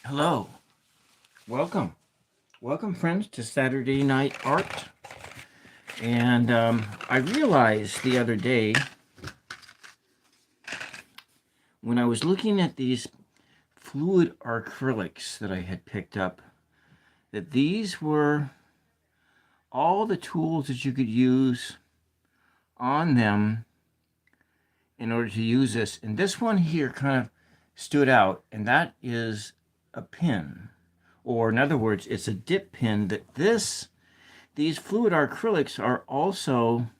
Hello, welcome. Welcome, friends, to Saturday Night Art. And I realized the other day when I was looking at these fluid acrylics that I had picked up that these were all the tools that you could use on them in order to use this. And this one here kind of stood out, and that is a pin. Or in other words, it's a dip pin that these fluid acrylics are also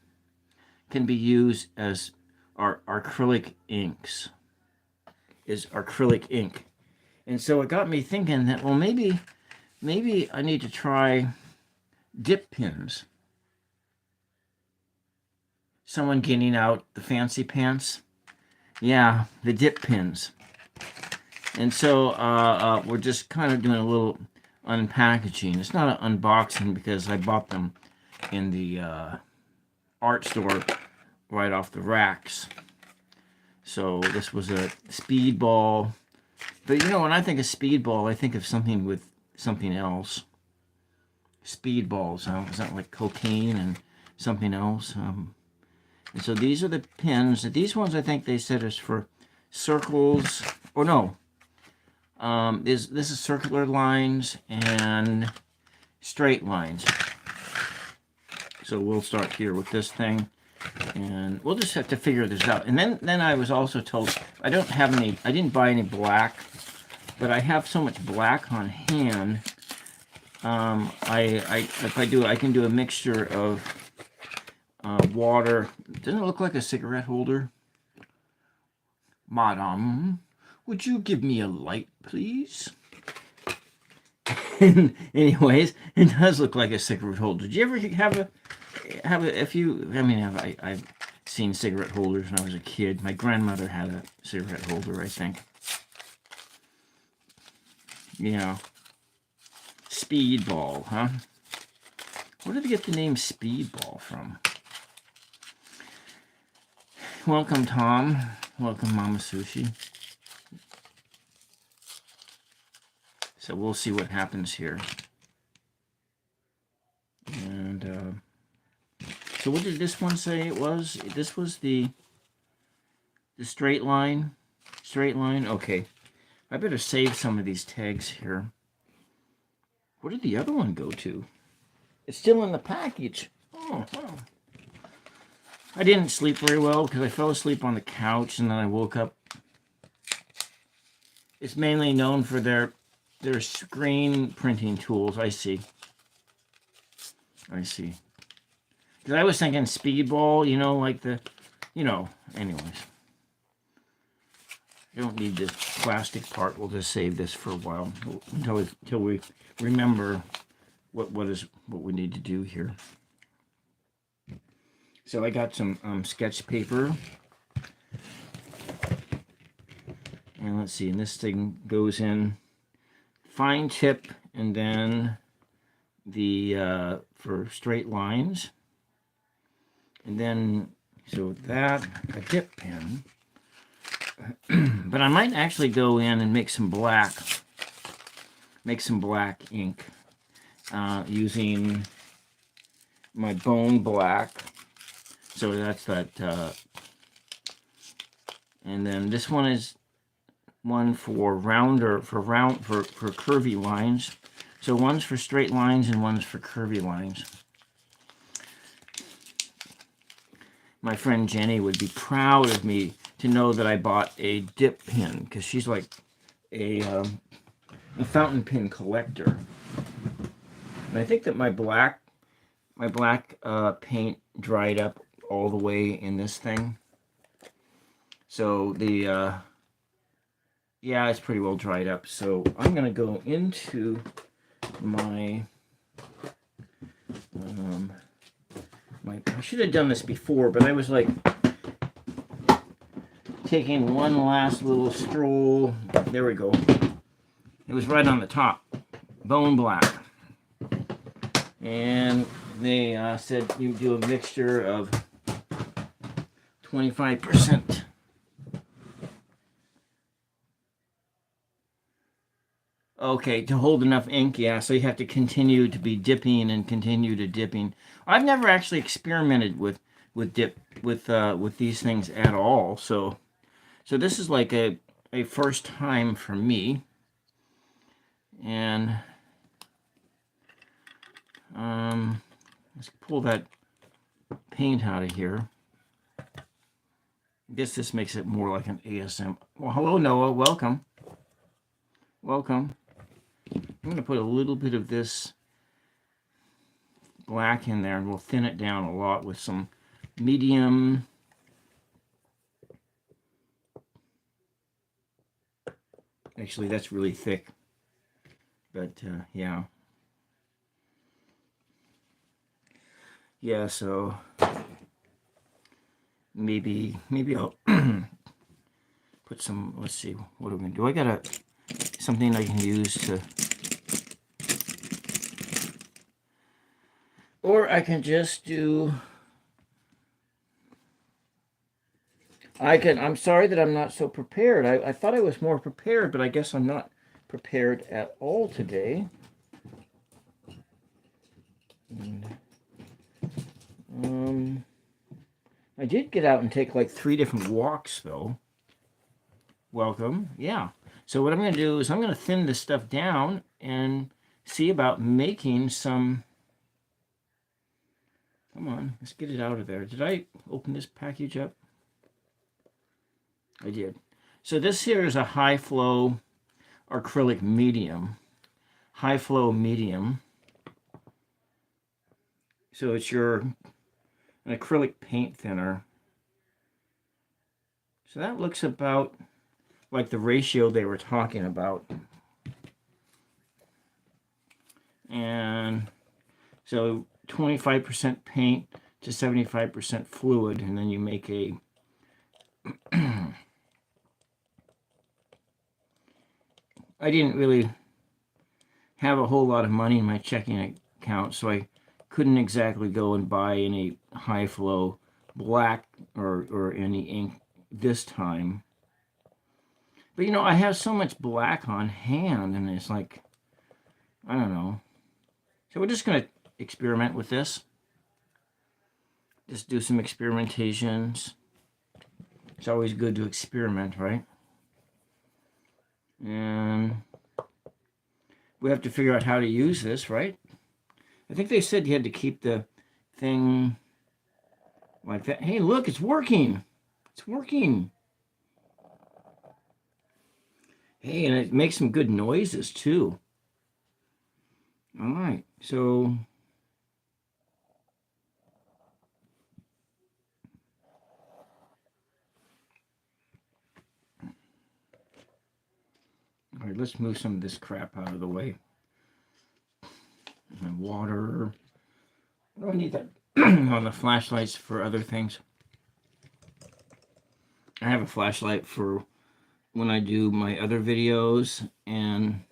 can be used as our acrylic inks, is acrylic ink. And so it got me thinking that, well, maybe I need to try dip pins. Someone getting out the fancy pants? Yeah, the dip pins. And so we're just kind of doing a little unpackaging. It's not an unboxing because I bought them in the art store right off the racks. So this was a speedball. But you know, when I think of speedball, I think of something with something else. Speedballs, is that like cocaine and something else? And so these are the pins. These ones I think they said is for circles, or no. This is circular lines and straight lines. So we'll start here with this thing, and we'll just have to figure this out. And then I was also told I didn't buy any black, but I have so much black on hand. If I do, I can do a mixture of water. Doesn't it look like a cigarette holder? Madame, would you give me a light, please? Anyways, it does look like a cigarette holder. Did you ever have a if you, I mean, I've seen cigarette holders when I was a kid. My grandmother had a cigarette holder, I think. You know, Speedball, huh? Where did they get the name Speedball from? Welcome, Tom. Welcome, Mama Sushi. So we'll see what happens here. And so what did this one say it was? This was the straight line. Straight line. Okay. I better save some of these tags here. Where did the other one go to? It's still in the package. Oh. I didn't sleep very well because I fell asleep on the couch and then I woke up. It's mainly known for their screen printing tools. I see. Because I was thinking speedball, you know, like the, you know, anyways. I don't need this plastic part. We'll just save this for a while until we remember what we need to do here. So I got some sketch paper. And let's see, and this thing goes in fine tip, and then the for straight lines. And then, so that, a dip pen. But I might actually go in and make some black ink using my bone black. So that's that. And then this one is one for curvy lines. So one's for straight lines and one's for curvy lines. My friend Jenny would be proud of me to know that I bought a dip pen, because she's like a fountain pen collector. And I think that my black paint dried up all the way in this thing. So the yeah, it's pretty well dried up. So I'm gonna go into my I should have done this before, but I was like taking one last little stroll. There we go. It was right on the top. Bone black. And they said you do a mixture of 25% Okay, to hold enough ink, yeah. So you have to continue to be dipping and continue to dipping. I've never actually experimented with these things at all. So this is like a first time for me. And let's pull that paint out of here. I guess this makes it more like an ASM. Well, hello, Noah. Welcome. Welcome. I'm going to put a little bit of this black in there, and we'll thin it down a lot with some medium. Actually, that's really thick. But, yeah. Yeah, so maybe I'll put some, let's see, what are we going to do? I got something I can use to, or I can just do, I'm sorry that I'm not so prepared. I thought I was more prepared, but I guess I'm not prepared at all today. And, I did get out and take like 3 different walks, though. Welcome. Yeah. So what I'm going to do is I'm going to thin this stuff down and see about making some... Come on, let's get it out of there. Did I open this package up? I did. So this here is a high flow acrylic medium. High flow medium. So it's an acrylic paint thinner. So that looks about like the ratio they were talking about. And so 25% paint to 75% fluid, and then you make a I didn't really have a whole lot of money in my checking account, so I couldn't exactly go and buy any high flow black or any ink this time. But you know, I have so much black on hand, and it's like, I don't know. So we're just going to experiment with this. Just do some experimentations. It's always good to experiment, right? And we have to figure out how to use this, right? I think they said you had to keep the thing like that. Hey, look, it's working. It's working. Hey, and it makes some good noises, too. All right, so... All right, let's move some of this crap out of the way. And water. I don't need that on the flashlights for other things. I have a flashlight for when I do my other videos, and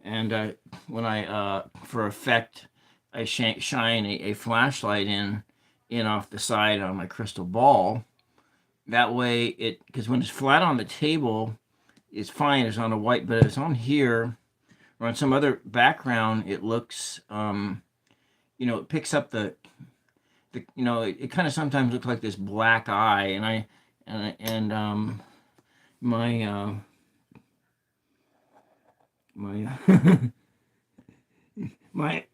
when I for effect, I shine a flashlight in off the side on my crystal ball. That way, because when it's flat on the table, it's fine. It's on a white, but if it's on here or on some other background, it looks, you know, it picks up the you know, it kind of sometimes looks like this black eye, and my my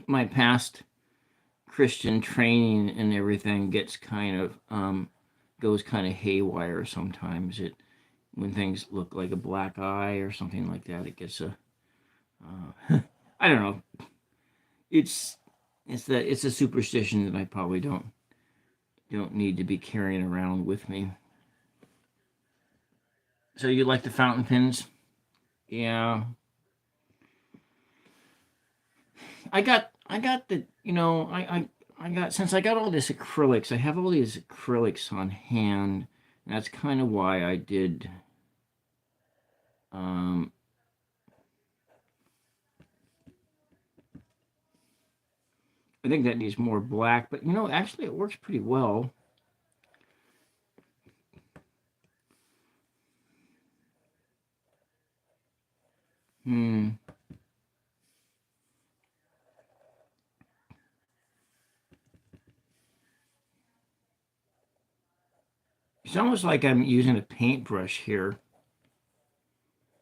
my past Christian training and everything gets kind of goes kind of haywire sometimes. When things look like a black eye or something like that, it gets a I don't know. It's a superstition that I probably don't need to be carrying around with me. So you like the fountain pens? Yeah. I got the, you know, I got, since I got all this acrylics, I have all these acrylics on hand. And that's kind of why I did, I think that needs more black, but you know, actually it works pretty well. Hmm. It's almost like I'm using a paintbrush here.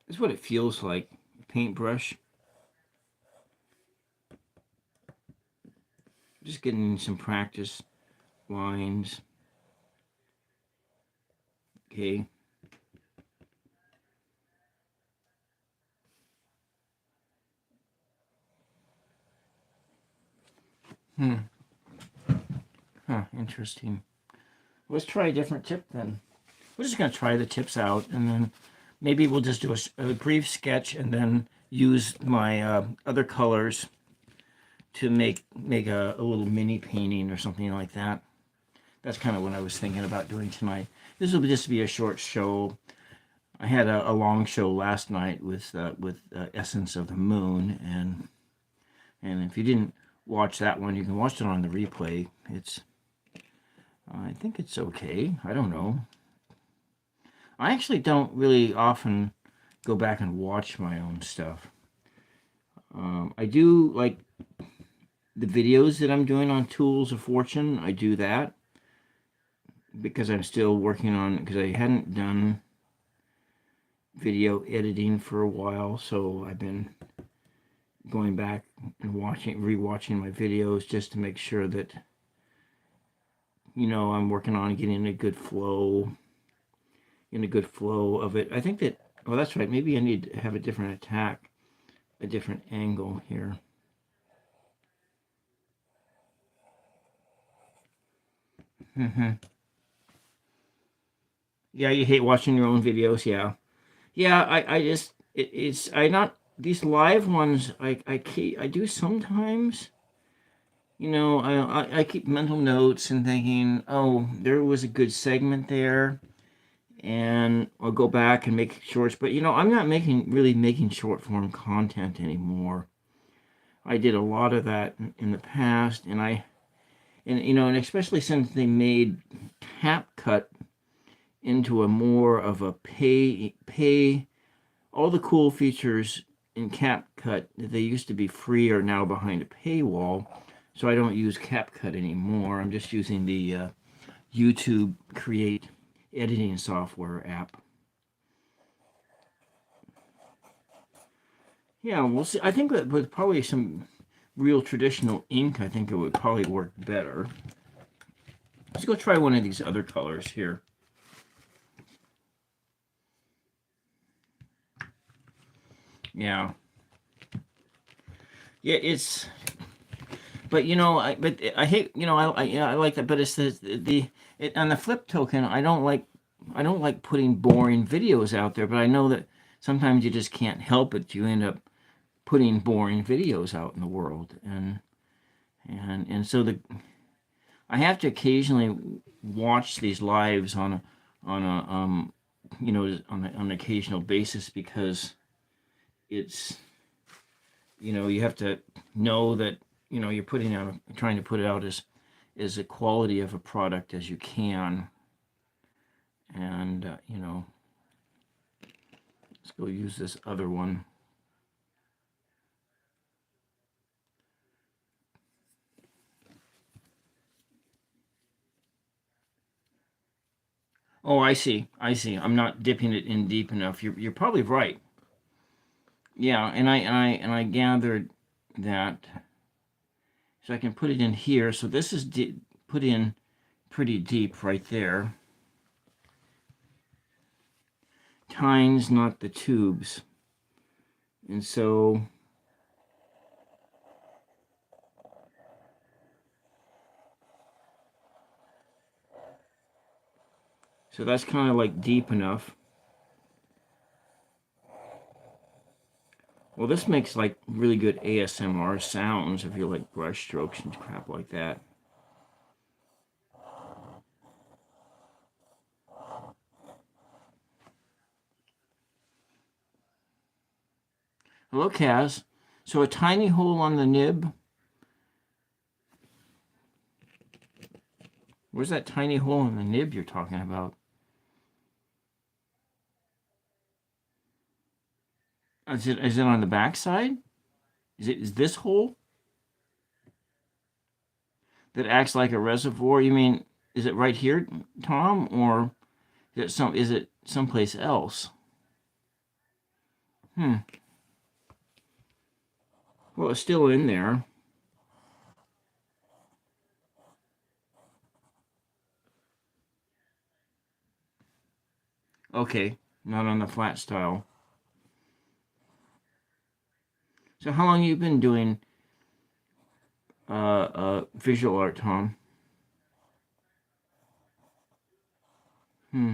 That's what it feels like, a paintbrush. Just getting some practice lines. Okay. Hmm. Huh, interesting. Let's try a different tip then. We're just going to try the tips out, and then maybe we'll just do a brief sketch and then use my other colors to make a little mini painting or something like that. That's kind of what I was thinking about doing tonight. This will just be a short show. I had a long show last night with Essence of the Moon, and if you didn't watch that one, you can watch it on the replay. It's I think it's okay. I don't know. I actually don't really often go back and watch my own stuff. I do like the videos that I'm doing on Tools of Fortune. I do that because I'm still working on, because I hadn't done video editing for a while, so I've been going back and rewatching my videos just to make sure that, I'm working on getting a good flow, of it. I think that, well, that's right. Maybe I need to have a different attack, a different angle here. Yeah, you hate watching your own videos. Yeah. Yeah, I just, it's, I not, these live ones, I do sometimes, I keep mental notes and thinking, oh, there was a good segment there, and I'll go back and make shorts. But I'm not really making short form content anymore. I did a lot of that in the past, and especially since they made CapCut into a more of a pay. All the cool features in CapCut that they used to be free are now behind a paywall. So I don't use CapCut anymore. I'm just using the YouTube Create editing software app. Yeah, we'll see. I think that with probably some real traditional ink, I think it would probably work better. Let's go try one of these other colors here. Yeah. Yeah, it's, but I hate, I like that, but it's on the flip token, I don't like putting boring videos out there, but I know that sometimes you just can't help it. You end up putting boring videos out in the world, and so I have to occasionally watch these lives on on an occasional basis, because it's, you have to know that, you're trying to put it out as a quality of a product as you can. And, let's go use this other one. Oh, I see. I see. I'm not dipping it in deep enough. You're probably right. Yeah, and I gathered that, so I can put it in here. So this is put in pretty deep right there. Tines, not the tubes. And so that's kind of like deep enough. Well, this makes like really good ASMR sounds if you like brush strokes and crap like that. Hello, Kaz. So a tiny hole on the nib. Where's that tiny hole in the nib you're talking about? Is it on the back side? Is this hole that acts like a reservoir? You mean, is it right here, Tom, or is it someplace else? Hmm. Well, it's still in there. Okay, not on the flat style. So how long you been doing visual art, Tom? Hmm.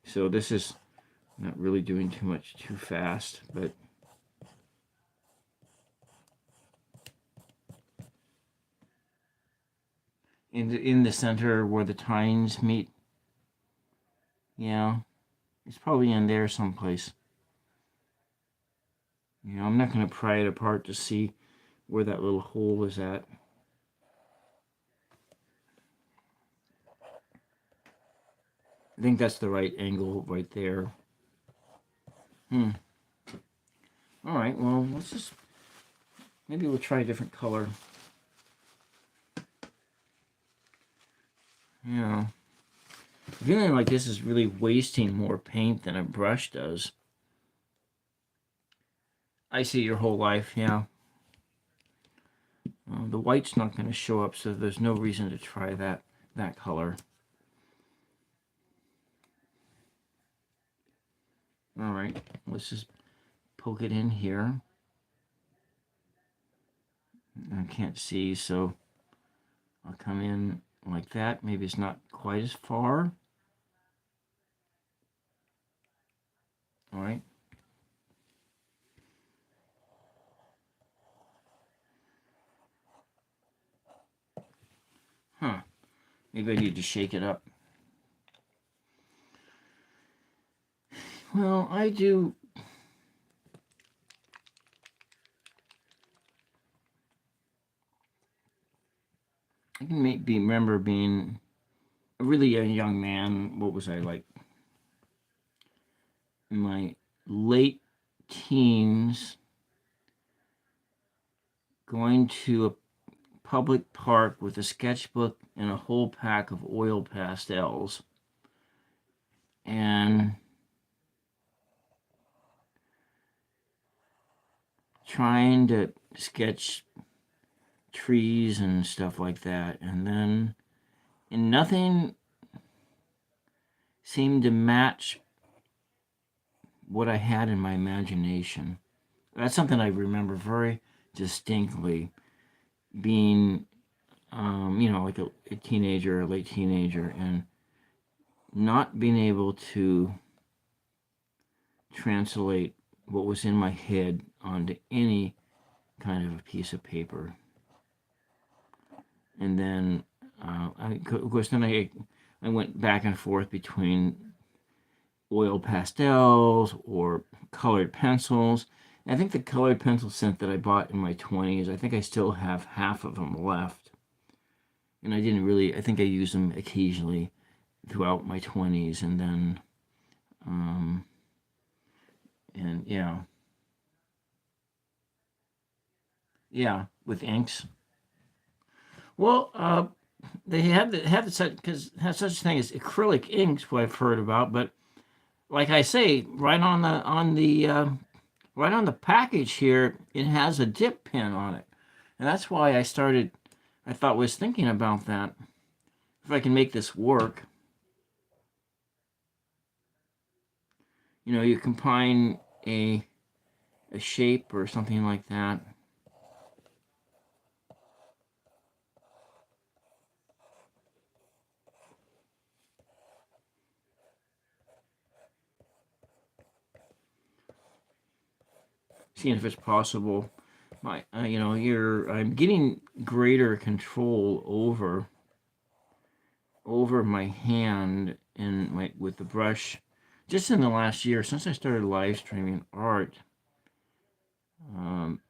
So this is not really doing too much too fast, but in the center where the tines meet, yeah, it's probably in there someplace. I'm not going to pry it apart to see where that little hole is at. I think that's the right angle right there. Hmm. All right, well, maybe we'll try a different color. Yeah. Feeling like this is really wasting more paint than a brush does. I see your whole life, yeah. The white's not going to show up, so there's no reason to try that color. All right, let's just poke it in here. I can't see, so I'll come in like that. Maybe it's not quite as far. All right. Huh. Maybe I need to shake it up. Well, I do. I can maybe remember being really a young man. What was I like? In my late teens, going to a public park with a sketchbook and a whole pack of oil pastels. And trying to sketch trees and stuff like that. And nothing seemed to match what I had in my imagination. That's something I remember very distinctly, being, like a teenager, a late teenager, and not being able to translate what was in my head onto any kind of a piece of paper. And then, of course, then I went back and forth between oil pastels or colored pencils. And I think the colored pencil set that I bought in my 20s, I think I still have half of them left. And I think I used them occasionally throughout my 20s. And then, and yeah, with inks. Well, they have such because have such a thing as acrylic inks, what I've heard about. But like I say, right on the package here, it has a dip pin on it, and that's why I thought was thinking about that. If I can make this work, you combine a shape or something like that. Seeing if it's possible. I'm getting greater control over my hand and with the brush just in the last year since I started live streaming art. um,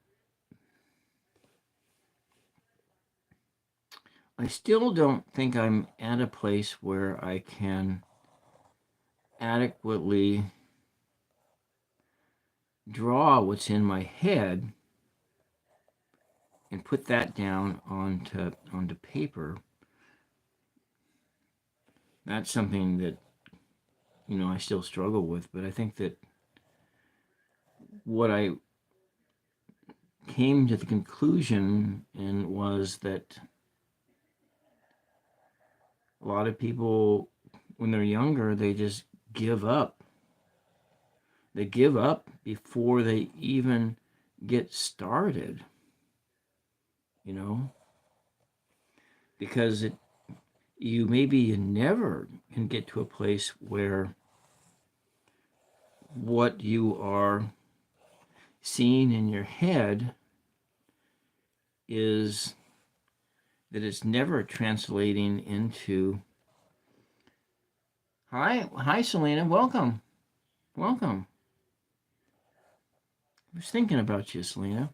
I still don't think I'm at a place where I can adequately draw what's in my head and put that down onto paper. That's something that, I still struggle with, but I think that what I came to the conclusion and was that a lot of people, when they're younger, they just give up. They give up before they even get started, because you never can get to a place where what you are seeing in your head is that it's never translating into. Hi, Selena. Welcome. I was thinking about you, Selena.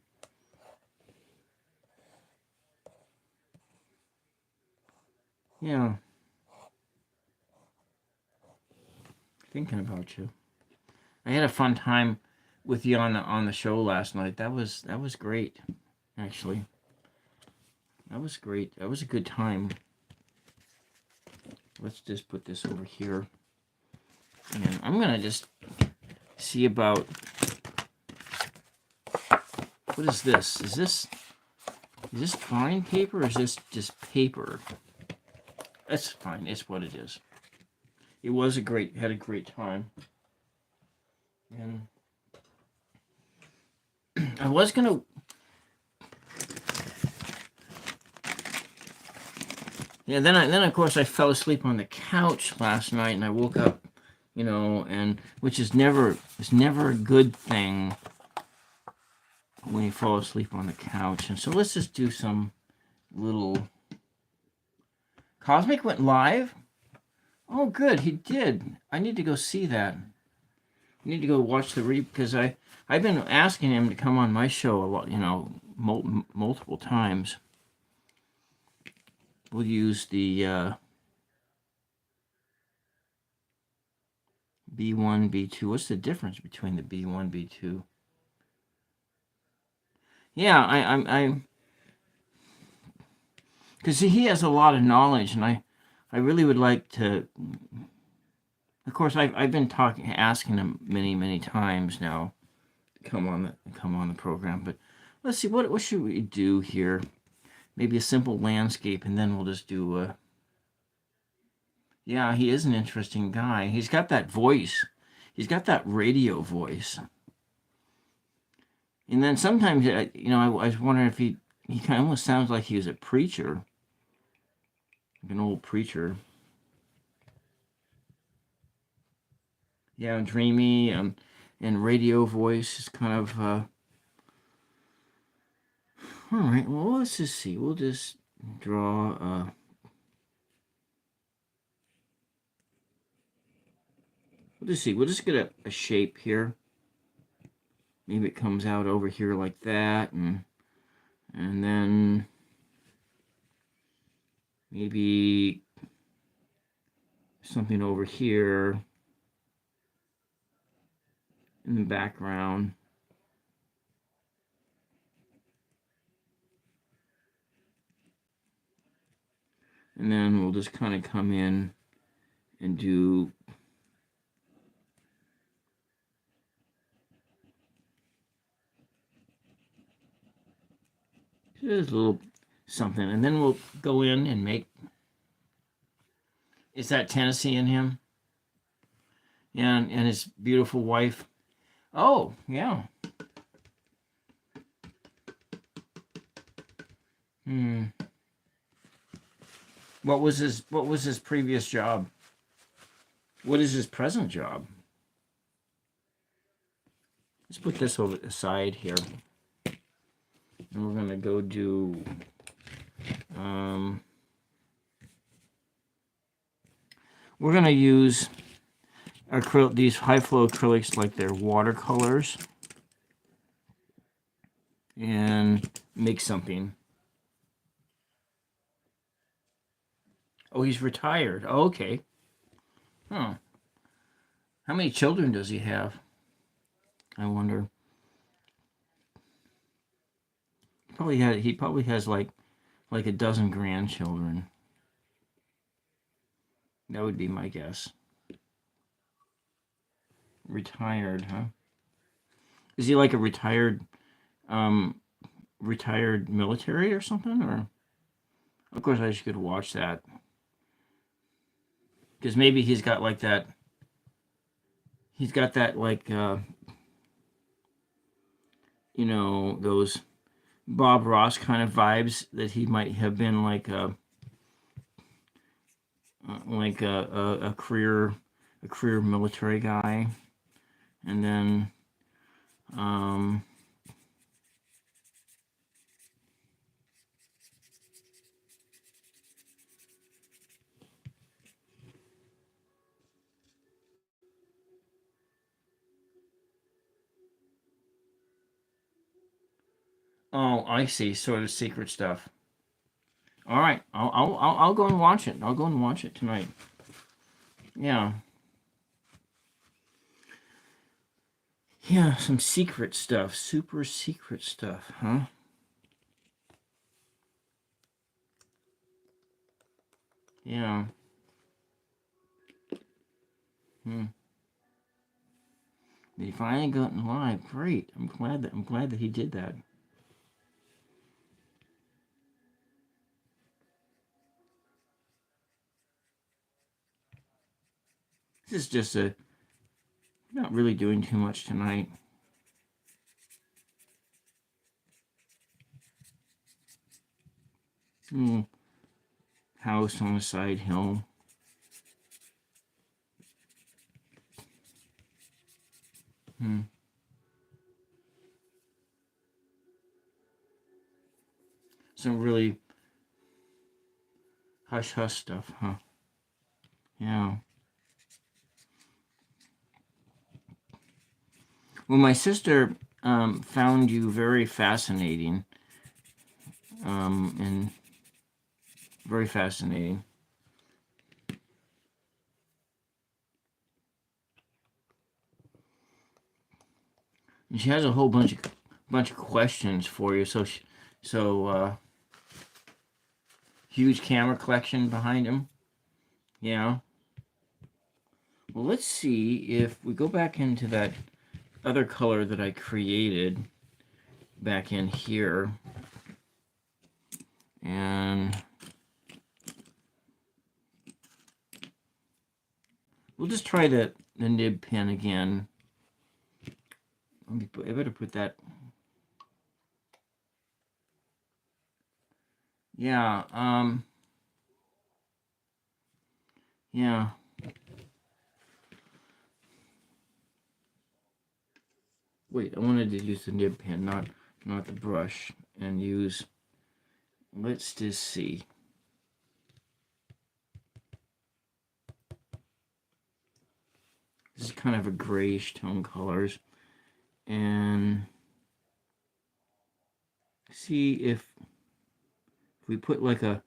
Yeah, thinking about you. I had a fun time with you on the show last night. That was great, actually. That was great. That was a good time. Let's just put this over here. And I'm going to just see about... What is this? Is this drawing paper or is this just paper? That's fine. It's what it is. It was had a great time. And I was going to... Yeah, then of course I fell asleep on the couch last night and I woke up, and which is never a good thing when you fall asleep on the couch. And so let's just do some little... Cosmic went live? Oh, good, he did. I need to go see that. I need to go watch the because I've been asking him to come on my show a lot, multiple times. We'll use the B1, B2. What's the difference between the B1, B2? Yeah, I because he has a lot of knowledge, and I really would like to. Of course, I've been asking him many times now to come on the program. But let's see, what should we do here? Maybe a simple landscape, and then we'll just do. Yeah, he is an interesting guy. He's got that voice. He's got that radio voice. And then sometimes, I was wondering if he kind of almost sounds like he was a preacher, like an old preacher. Yeah, dreamy and radio voice is kind of. All right, well, let's just see. We'll just draw. We'll just see. We'll just get a shape here. Maybe it comes out over here like that, and then maybe something over here in the background. And then we'll just kind of come in and do just a little something. And then we'll go in and make... Is that Tennessee in him? Yeah, and his beautiful wife. Oh, yeah. What was his previous job? What is his present job? Let's put this over the side here. And we're going to go do... we're going to use these high flow acrylics like they're watercolors and make something. Oh, he's retired. Oh, okay. Huh. How many children does he have? I wonder. He probably has like a dozen grandchildren. That would be my guess. Retired, huh? Is he like a um retired military or something? Or of course I should watch that because maybe he's got like that. He's got that like those Bob Ross kind of vibes that he might have been like a career military guy, and then um, oh, I see, sort of secret stuff. All right, I'll go and watch it. I'll go and watch it tonight. Yeah, yeah, some secret stuff, super secret stuff, huh? Yeah. Hmm. He finally got live. Great. I'm glad that he did that. This is just not really doing too much tonight. Hmm. House on a side hill. Hmm. Some really hush hush stuff, huh? Yeah. Well, my sister found you very fascinating, and very fascinating. And she has a whole bunch of questions for you. So huge camera collection behind him. Yeah. Well, let's see if we go back into that other color that I created back in here, and we'll just try the nib pen again. I better put that. Yeah. Yeah. Wait, I wanted to use the nib pen, not the brush, and use. Let's just see. This is kind of a grayish tone colors, and see if we put like a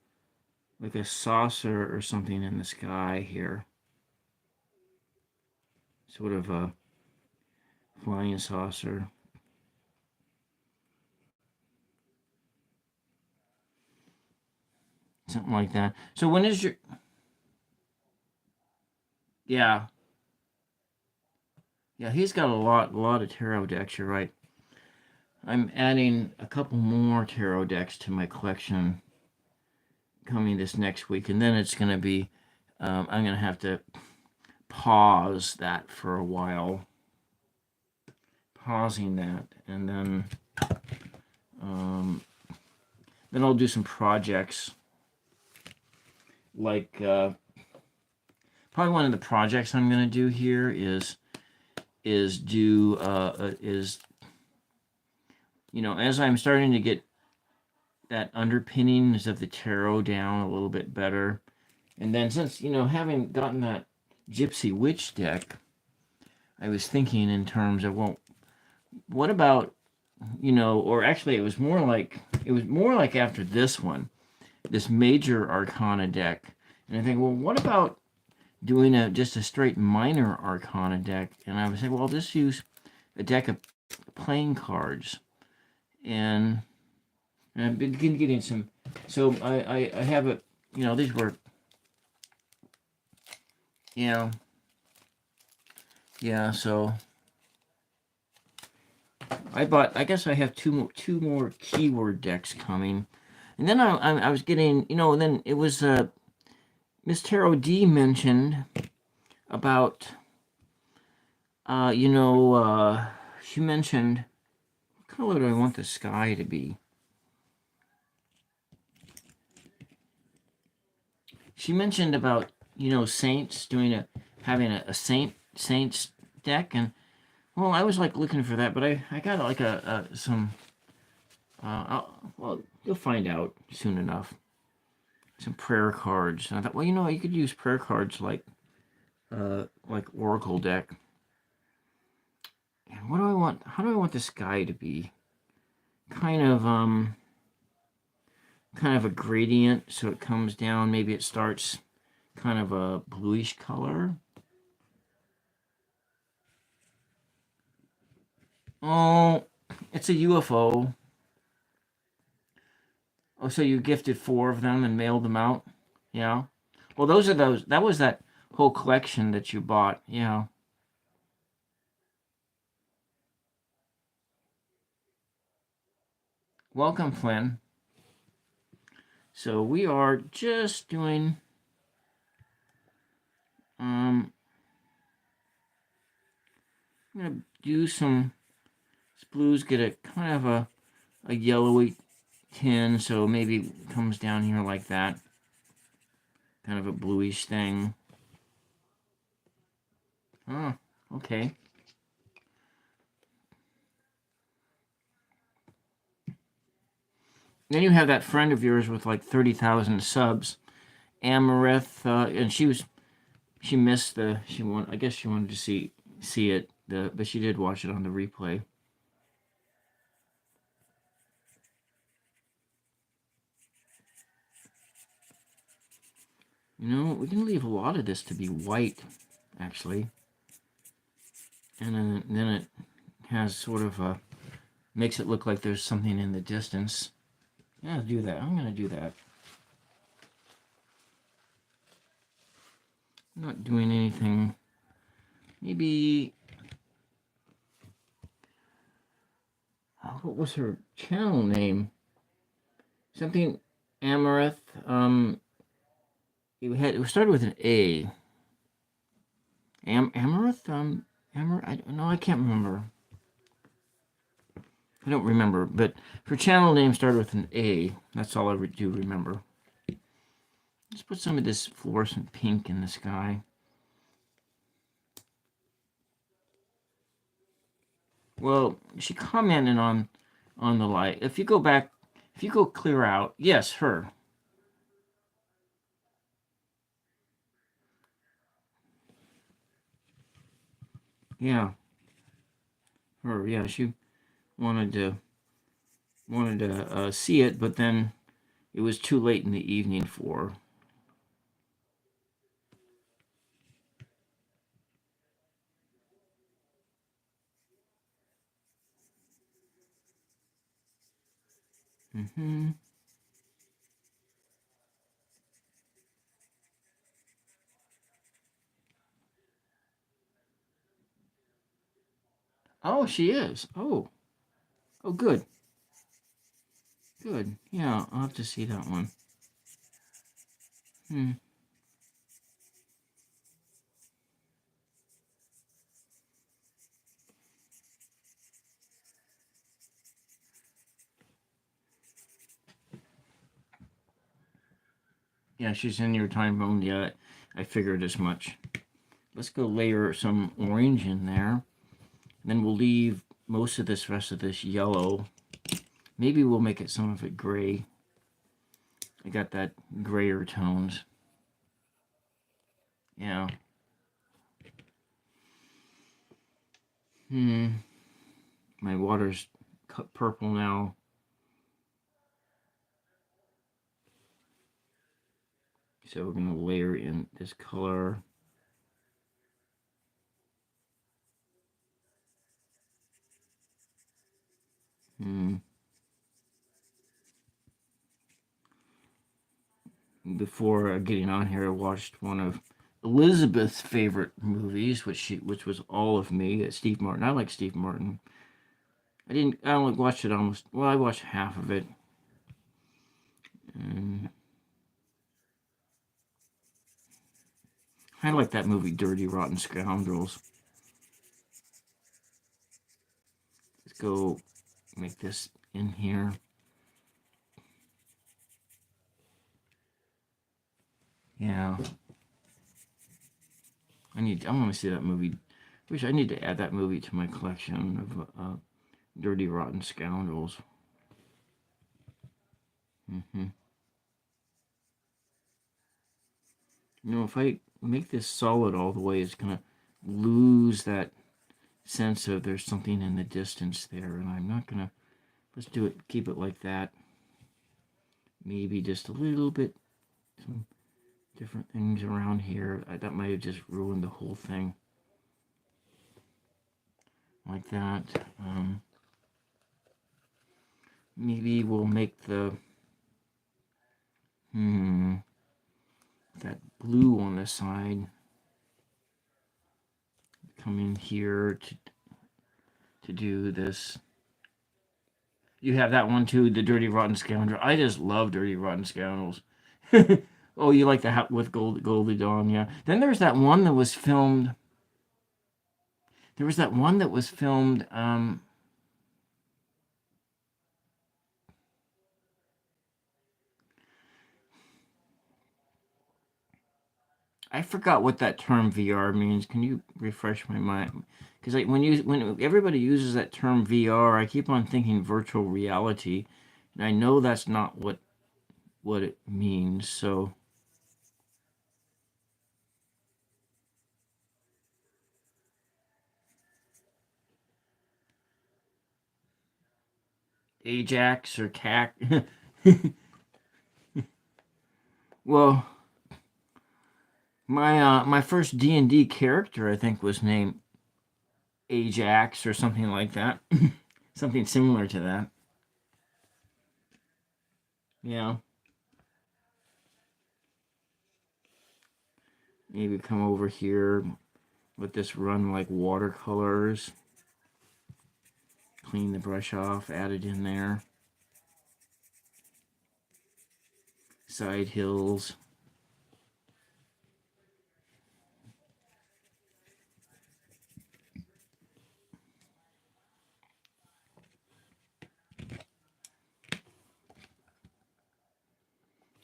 saucer or something in the sky here, sort of a flying saucer. Something like that. So when is your yeah. Yeah, he's got a lot of tarot decks, you're right. I'm adding a couple more tarot decks to my collection coming this next week, and then it's going to be I'm going to have to pause that for a while, pausing that, and um, then I'll do some projects like probably one of the projects I'm going to do here is do is as I'm starting to get that underpinnings of the tarot down a little bit better, and then since having gotten that Gypsy Witch deck, I was thinking in terms of, well, what about or actually it was more like after this one, this Major Arcana deck, and I think, well, what about doing just a straight minor arcana deck, and I was like, well, I'll just use a deck of playing cards, and I've been getting some. So I have a, these were, you know, yeah. So I bought. I guess I have two more keyword decks coming, and then I was getting, and then it was Miss Tarot D mentioned about, she mentioned, what color do I want the sky to be? She mentioned about, saints having a saints deck, and well, I was like looking for that, but I got like some, well, you'll find out soon enough. Some prayer cards. And I thought, well, you could use prayer cards like Oracle deck. And what do I want? How do I want this guy to be? Kind of a gradient, so it comes down. Maybe it starts kind of a bluish color. Oh, it's a UFO. Oh, so you gifted 4 of them and mailed them out? Yeah. Well, that was that whole collection that you bought. Yeah. Welcome, Flynn. So we are just doing I'm gonna do some blues, get a kind of a yellowy tin, so maybe it comes down here like that. Kind of a bluish thing. Oh, okay. Then you have that friend of yours with like 30,000 subs, Amaranth, and she missed I guess she wanted to see it, but she did watch it on the replay. We can leave a lot of this to be white, actually, and then it has sort of makes it look like there's something in the distance. Yeah, do that. I'm gonna do that. I'm not doing anything. Maybe. What was her channel name? Something Amaranth. It started with an A. Amaranth. I don't know. I can't remember. I don't remember. But her channel name started with an A. That's all I do remember. Let's put some of this fluorescent pink in the sky. Well, she commented on the light. If you go back, if you go clear out, yes, her. Yeah, her. Yeah, she wanted to see it, but then it was too late in the evening for her. Mm-hmm. Oh, she is. Oh, good, good. Yeah, I'll have to see that one. Hmm. Yeah, she's in your time zone. Yeah, I figured as much. Let's go layer some orange in there. Then we'll leave most of this rest of this yellow. Maybe we'll make it some of it gray. I got that grayer tones. Yeah. My water's purple now. So we're going to layer in this color. Before getting on here, I watched one of Elizabeth's favorite movies, which was All of Me. Steve Martin. I like Steve Martin. I only watched it almost. Well, I watched half of it. And I like that movie, Dirty Rotten Scoundrels. Let's go make this in here. Yeah. I want to see that movie. I need to add that movie to my collection of Dirty Rotten Scoundrels. Mm-hmm. If I make this solid all the way, it's gonna lose that sense of there's something in the distance there, and I'm not gonna. Let's do it. Keep it like that. Maybe just a little bit, some different things around here. That might have just ruined the whole thing. Like that. Maybe we'll make the that blue on the side come in here to do this. You have that one too, the Dirty Rotten Scoundrel. I just love Dirty Rotten Scoundrels. Oh, you like the hat with Goldie Dawn, yeah. Then there's that one that was filmed. There was that one that was filmed. I forgot what that term VR means. Can you refresh my mind? Because when everybody uses that term VR, I keep on thinking virtual reality, and I know that's not what it means. So Ajax or CAC. Well, my first D&D character I think was named Ajax or something like that. Something similar to that. Yeah. Maybe come over here, let this run like watercolors. Clean the brush off, add it in there. Side hills.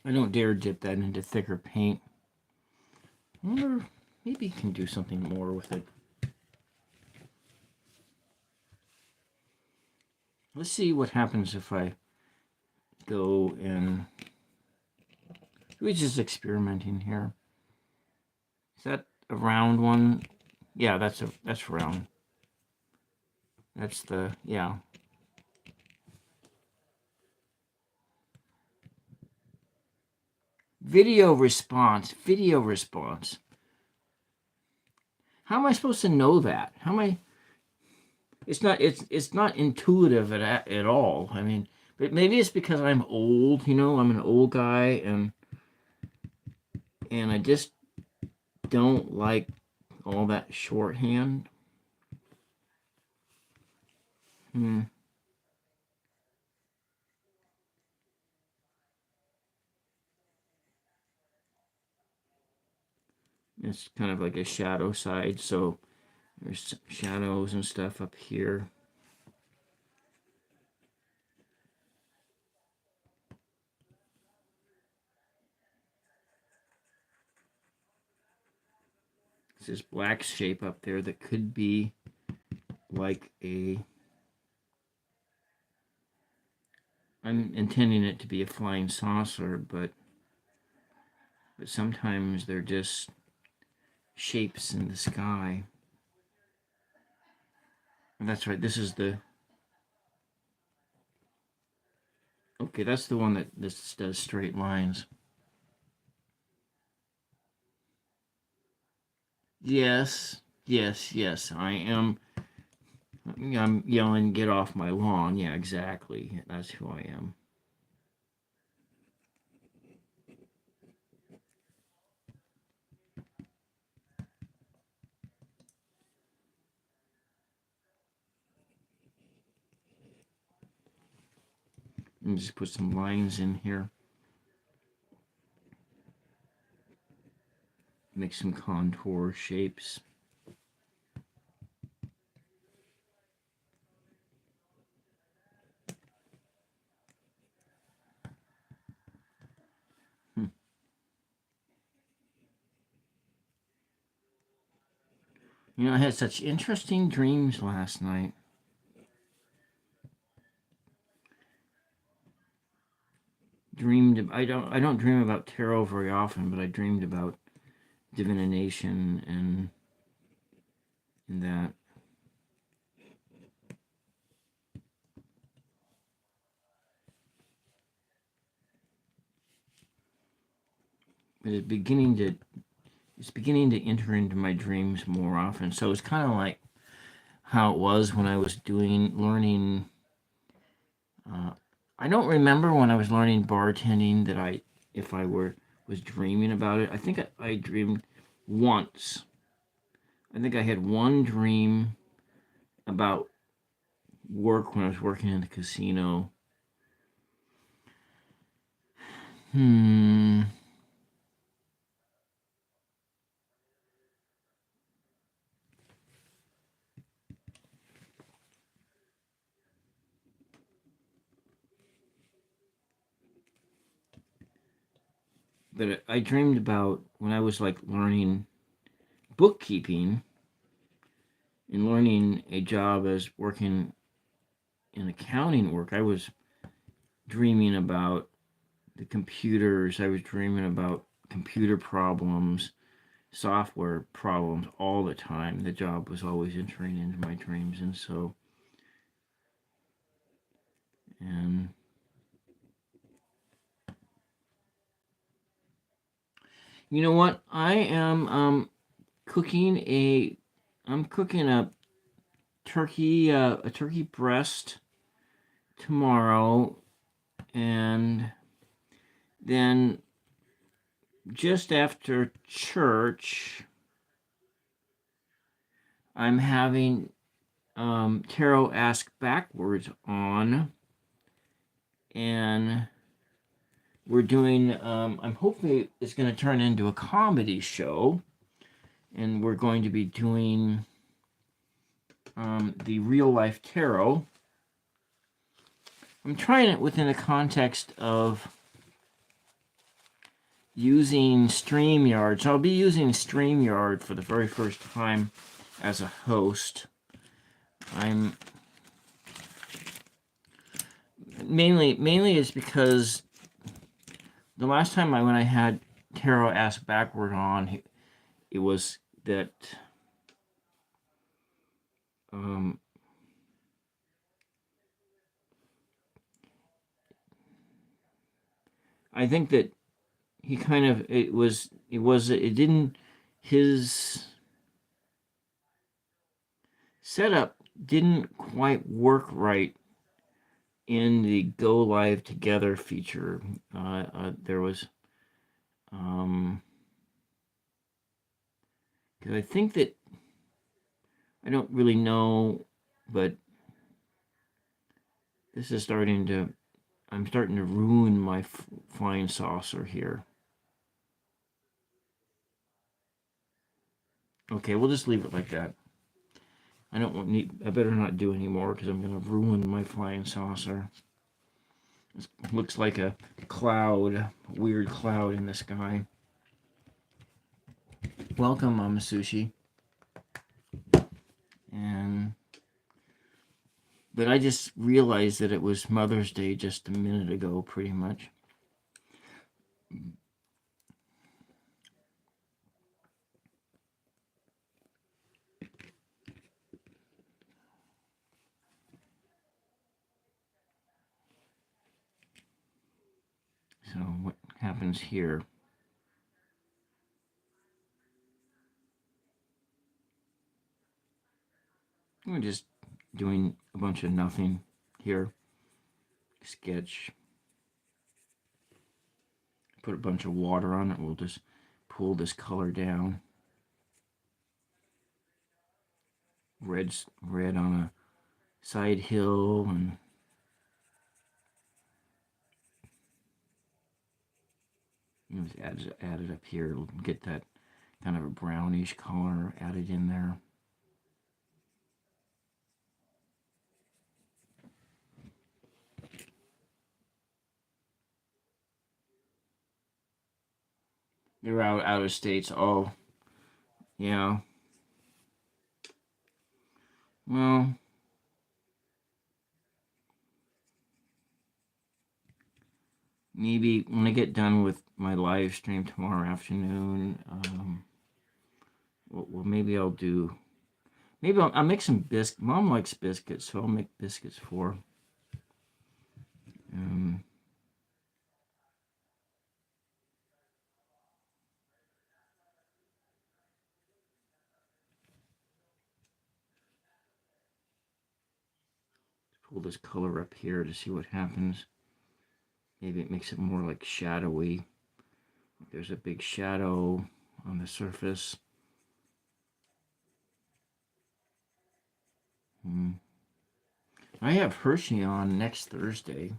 I don't dare dip that into thicker paint. I wonder, maybe you can do something more with it. Let's see what happens if I go and... We're just experimenting here. Is that a round one? Yeah, that's round. That's the, yeah. Video response. How am I supposed to know that? How am I... It's not intuitive at all. I mean, but maybe it's because I'm old, I'm an old guy and I just don't like all that shorthand. It's kind of like a shadow side, so there's shadows and stuff up here. It's this black shape up there that could be like I'm intending it to be a flying saucer, but sometimes they're just shapes in the sky. And that's right, this is the... Okay, that's the one that this does straight lines. Yes, I am. I'm yelling, "Get off my lawn." Yeah, exactly. That's who I am. And just put some lines in here. Make some contour shapes. You know, I had such interesting dreams last night. I don't dream about tarot very often, but I dreamed about divination and that. But it's beginning to enter into my dreams more often. So it's kind of like how it was when I was learning. I don't remember when I was learning bartending that if I was dreaming about it. I think I dreamed once. I think I had one dream about work when I was working in the casino. Hmm. But I dreamed about when I was like learning bookkeeping and learning a job as working in accounting work. I was dreaming about the computers. I was dreaming about computer problems, software problems all the time. The job was always entering into my dreams. And you know what? Cooking a, I'm cooking a turkey breast tomorrow, and then just after church, I'm having Tarot Ask Backwards on, and we're doing, I'm hoping it's going to turn into a comedy show, and we're going to be doing the real life tarot. I'm trying it within the context of using StreamYard. So I'll be using StreamYard for the very first time as a host. I'm mainly is because the last time when I had Tarot Ask Backward on, it was that I think that he kind of it didn't his setup didn't quite work right in the go live together feature. There was because I think that I don't really know, but this is I'm starting to ruin my flying saucer here. Okay, we'll just leave it like that. I better not do any more because I'm going to ruin my flying saucer. It looks like a weird cloud in the sky. Welcome, Mama Sushi. But I just realized that it was Mother's Day just a minute ago, pretty much. So what happens here? We just doing a bunch of nothing here. Sketch. Put a bunch of water on it. We'll just pull this color down. Red on a side hill, and add it up here. It'll get that kind of a brownish color added in there. They're out of states. Oh, yeah. Well, maybe when I get done with my live stream tomorrow afternoon, well, maybe I'll do. Maybe I'll make some biscuits. Mom likes biscuits, so I'll make biscuits for her. Pull this color up here to see what happens. Maybe it makes it more like shadowy. There's a big shadow on the surface. I have Hershey on next Thursday.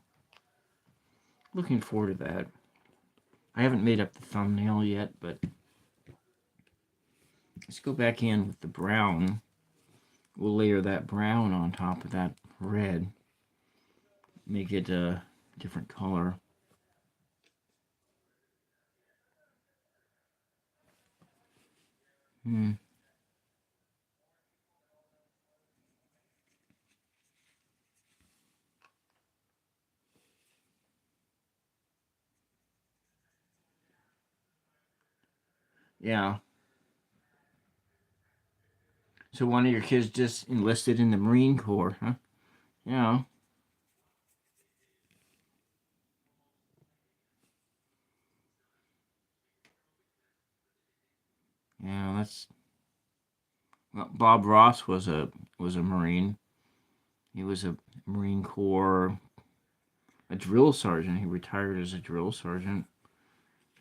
Looking forward to that. I haven't made up the thumbnail yet, but let's go back in with the brown. We'll layer that brown on top of that red. Make it a different color. Yeah. So one of your kids just enlisted in the Marine Corps, huh? Yeah. Yeah, that's well, Bob Ross was a Marine. He was a Marine Corps, a drill sergeant. He retired as a drill sergeant,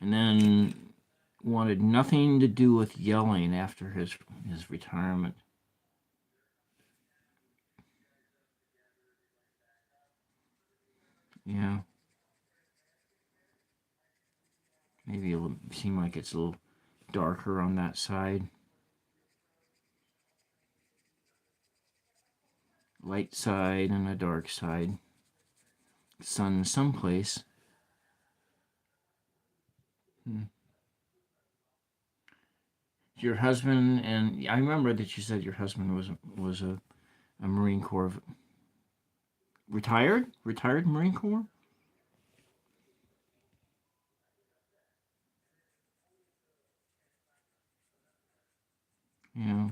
and then wanted nothing to do with yelling after his retirement. Yeah. Maybe it'll seem like it's a little darker on that side. Light side and a dark side. Sun someplace. Your husband, and I remember that you said your husband was a Marine Corps retired Marine Corps. Yeah.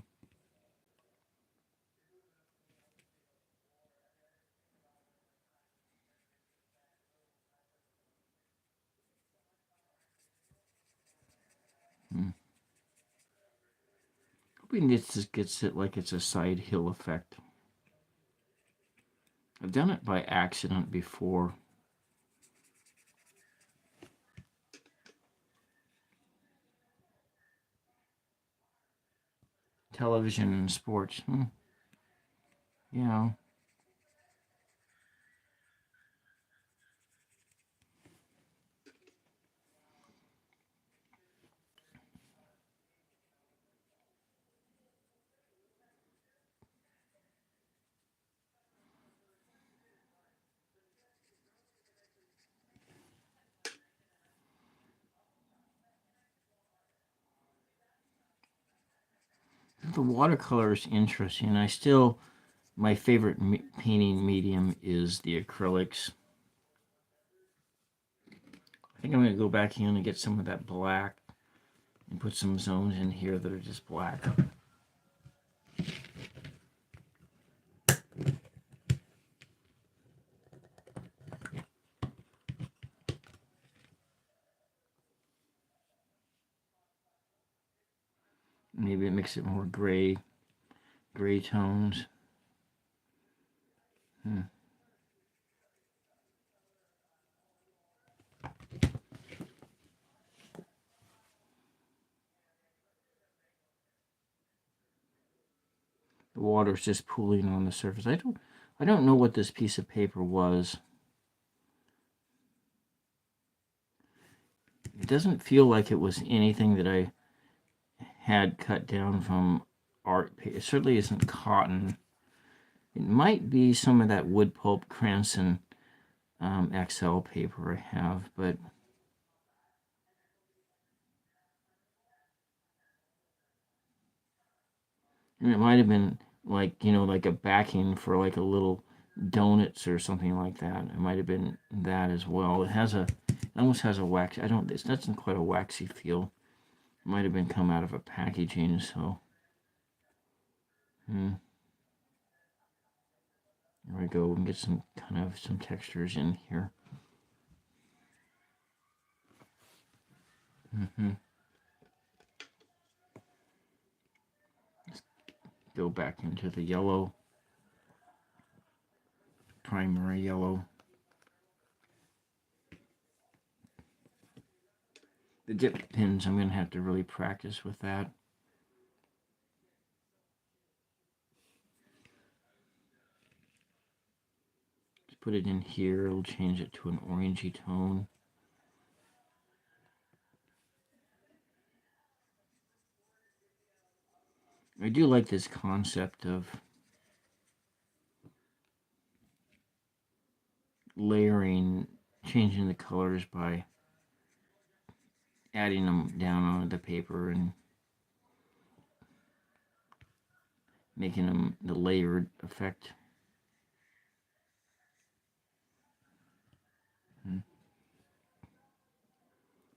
Hoping this just gets it like it's a side hill effect. I've done it by accident before. Television and sports. Yeah. The watercolor is interesting. My favorite painting medium is the acrylics. I think I'm going to go back in and get some of that black and put some zones in here that are just black. Maybe it makes it more gray tones. Hmm. The water's just pooling on the surface. I don't know what this piece of paper was. It doesn't feel like it was anything that I had cut down from art paper. It certainly isn't cotton. It might be some of that wood pulp Cranston XL paper I have, but it might have been like, like a backing for like a little donuts or something like that. It might have been that as well. It almost has a wax. It doesn't quite a waxy feel. It might have been come out of a packaging, so. There we go. We can get some textures in here. Let's go back into the yellow, primary yellow. The dip pins, I'm going to have to really practice with that. Just put it in here. It'll change it to an orangey tone. I do like this concept of layering, changing the colors by adding them down onto the paper and making them the layered effect.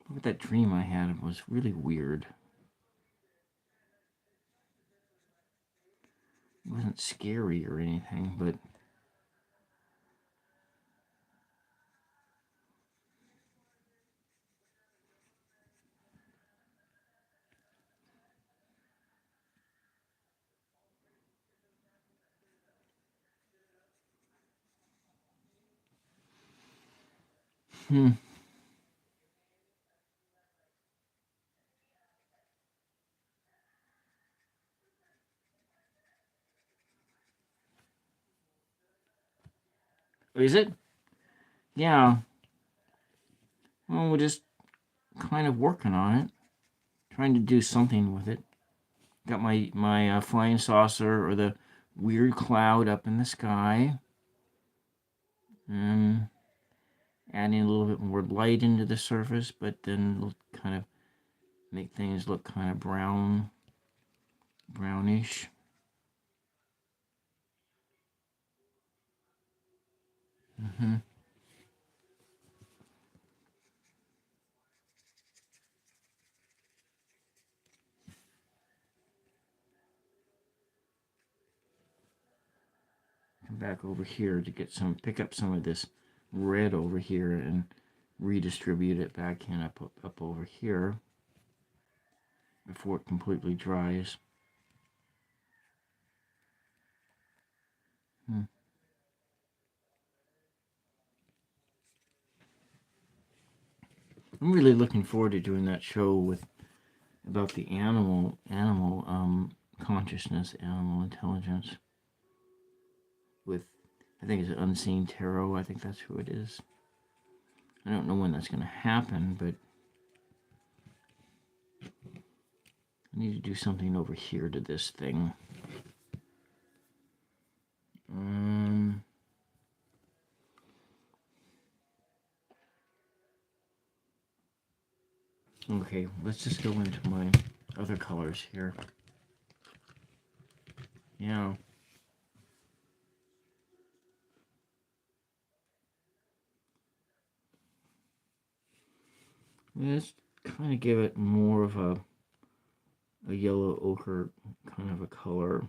Look at that dream I had. It was really weird. It wasn't scary or anything, but Is it? Yeah. Well, we're just kind of working on it, trying to do something with it. Got my flying saucer or the weird cloud up in the sky, and adding a little bit more light into the surface, but then kind of make things look kind of brownish. Mm-hmm. Come back over here to pick up some of this red over here and redistribute it back in up over here before it completely dries. Hmm. I'm really looking forward to doing that show about the animal consciousness, animal intelligence. With, I think it's Unseen Tarot. I think that's who it is. I don't know when that's going to happen, but I need to do something over here to this thing. Okay, let's just go into my other colors here. Yeah. Let's kind of give it more of a yellow ochre kind of a color.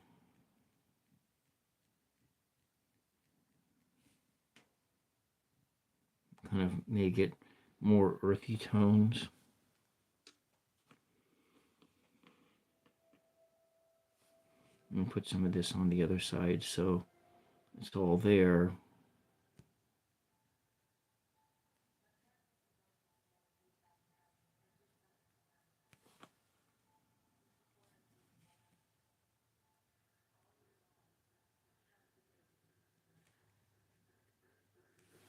Kind of make it more earthy tones. And put some of this on the other side so It's all there.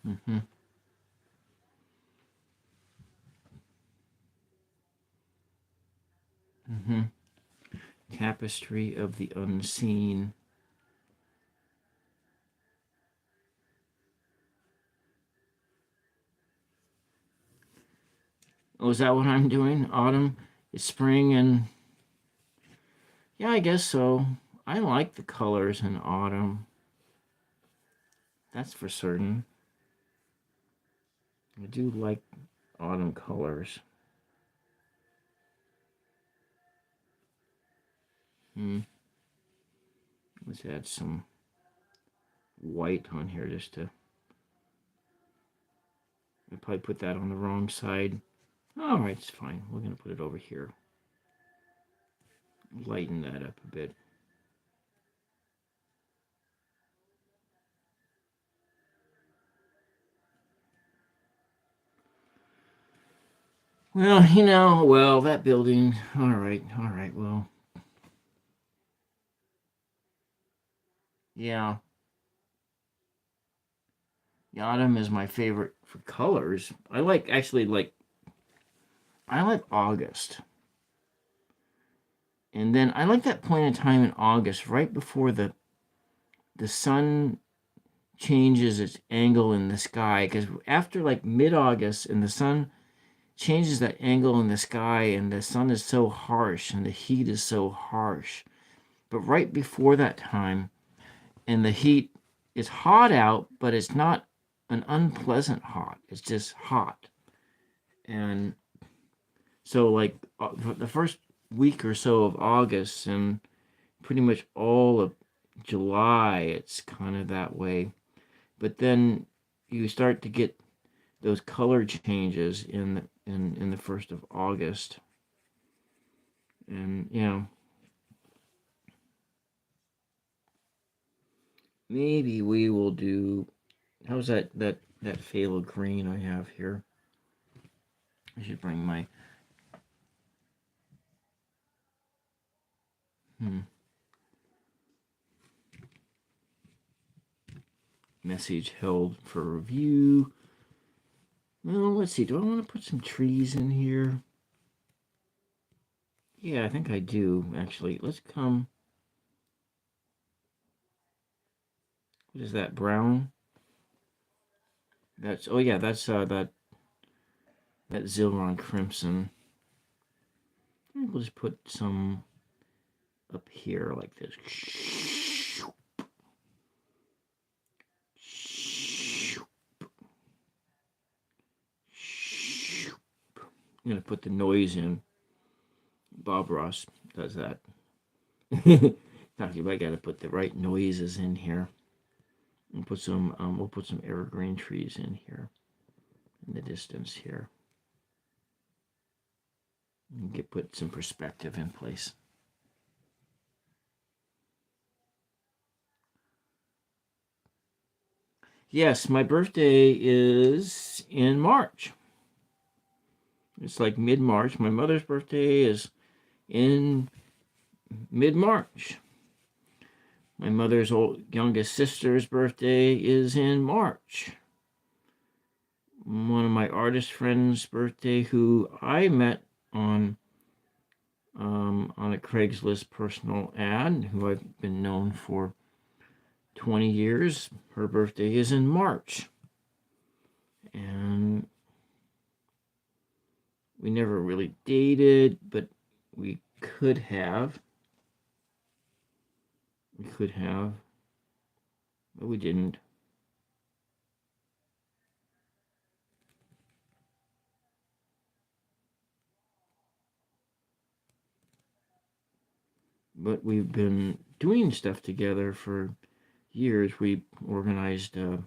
Mm-hmm. Mm-hmm. Tapestry of the Unseen. Oh, is that what I'm doing? Autumn? It's spring and... Yeah, I guess so. I like the colors in autumn. That's for certain. I do like autumn colors. Hmm. Let's add some white on here just to... I probably put that on the wrong side. All right, it's fine. We're going to put it over here. Lighten that up a bit. Well, well, that building. All right, well. Yeah. The autumn is my favorite for colors. I like August. And then I like that point in time in August, right before the sun changes its angle in the sky. Because after like mid-August and the sun changes that angle in the sky and the sun is so harsh and the heat is so harsh. But right before that time, and the heat is hot out, but it's not an unpleasant hot. It's just hot. And so, like, the first week or so of August and pretty much all of July, it's kind of that way. But then you start to get those color changes in the first of August. And, maybe we will do... How's that phthalo green I have here? I should bring my... Message held for review. Well, let's see. Do I want to put some trees in here? Yeah, I think I do, actually. Let's come... What is that, brown? That's... Oh, yeah, that's that Zilron Crimson. I think we'll just put some up here like this. I'm going to put the noise in. Bob Ross does that. Talking about, I got to put the right noises in here. And we'll put some evergreen trees in here, in the distance here. And put some perspective in place. Yes, my birthday is in March. It's like mid-March. My mother's birthday is in mid-March. My mother's youngest sister's birthday is in March. One of my artist friends' birthday, who I met on a Craigslist personal ad, who I've been known for 20 years. Her birthday is in March. And we never really dated, but we could have. But we didn't. But we've been doing stuff together for years. We organized a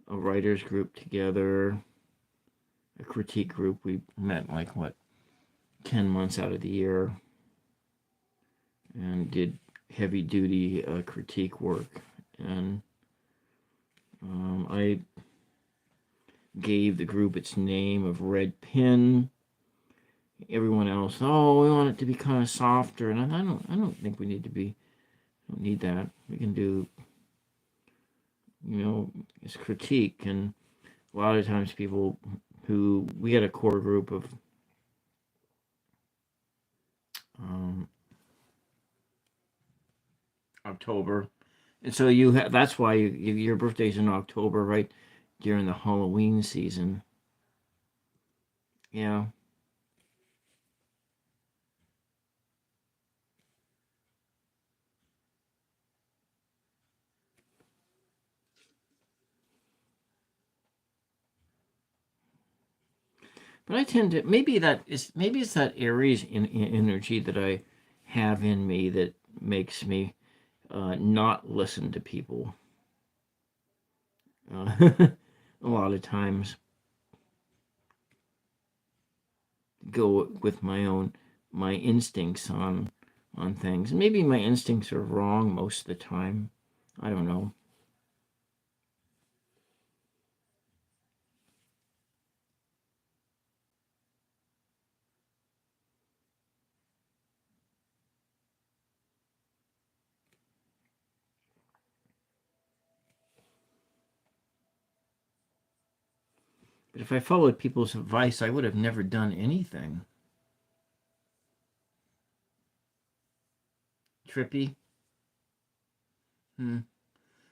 writers group together, a critique group. We met 10 months out of the year and did heavy duty critique work. and I gave the group its name of Red Pin. Everyone else, oh, we want it to be kind of softer, and I don't think we need to be. Don't need that. We can do, it's critique, and a lot of times people who we had a core group of October, and so that's why your birthday's in October, right during the Halloween season. Yeah. But I tend to maybe it's that Aries energy that I have in me that makes me not listen to people a lot of times. Go with my instincts on things. Maybe my instincts are wrong most of the time. I don't know. But if I followed people's advice, I would have never done anything. Trippy. Hmm.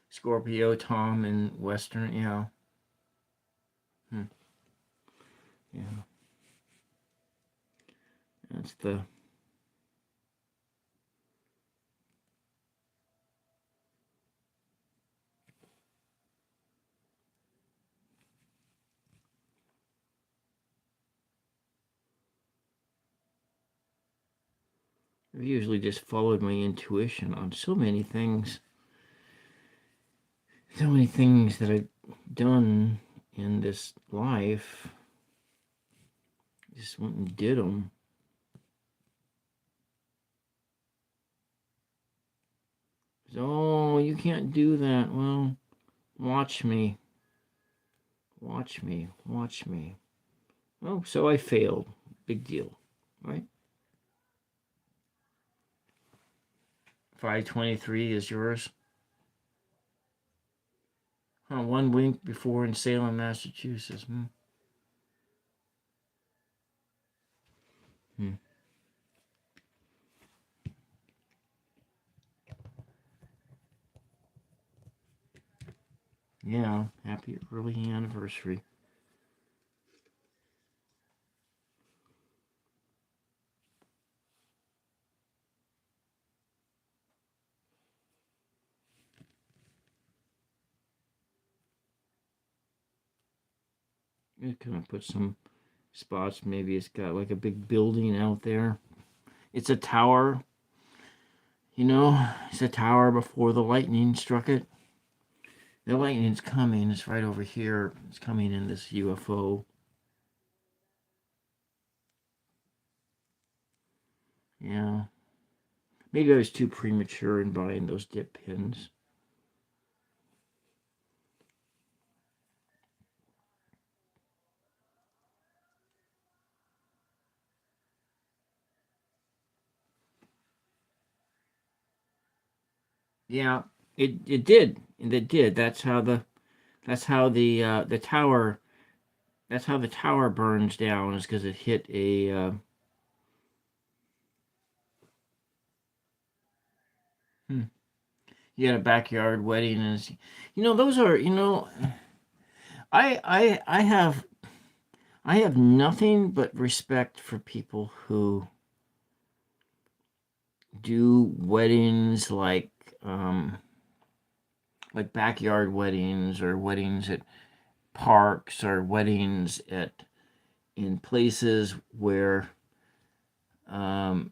Scorpio, Tom, and Western. Yeah. Hmm. Yeah. That's the. I've usually just followed my intuition on so many things. So many things that I've done in this life. Just went and did them. Oh, you can't do that. Well, watch me. Watch me. Watch me. Oh, so I failed. Big deal. Right? 523 is yours. Huh, 1 week before in Salem, Massachusetts. Hmm. Yeah, happy early anniversary. It kind of put some spots. Maybe it's got like a big building out there. It's a tower. It's a tower before the lightning struck it. The lightning's coming. It's right over here. It's coming in this UFO. Yeah. Maybe I was too premature in buying those dip pins. Yeah, it did. It did. The tower. That's how the tower burns down. Is because it hit a. Hmm. You had a backyard wedding, and those are I have nothing but respect for people who do weddings like backyard weddings or weddings at parks or weddings at in places where um,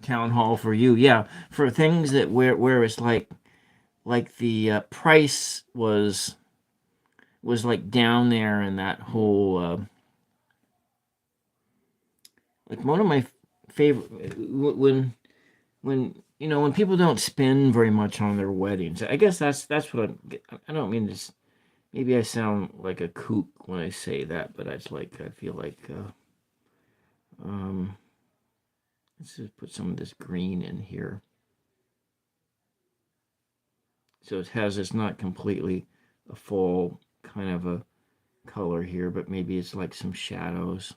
town hall for you, yeah, for things that where it's like the price was like down there in that whole like one of my favorite when you know, when people don't spend very much on their weddings, I guess that's what I don't mean to. Maybe I sound like a kook when I say that, but it's like I feel like um, let's just put some of this green in here, so it has it's not completely a full kind of a color here, but maybe it's like some shadows.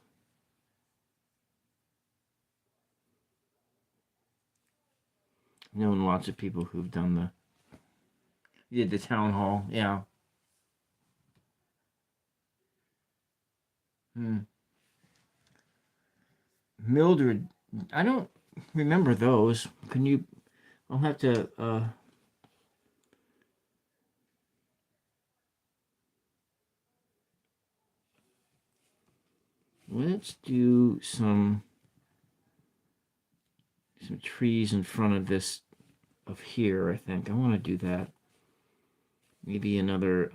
I've known lots of people who've done did the town hall, yeah. Hmm. Mildred, I don't remember those. Can you? I'll have to. Let's do some trees in front of this of here. I think I want to do that. Maybe another.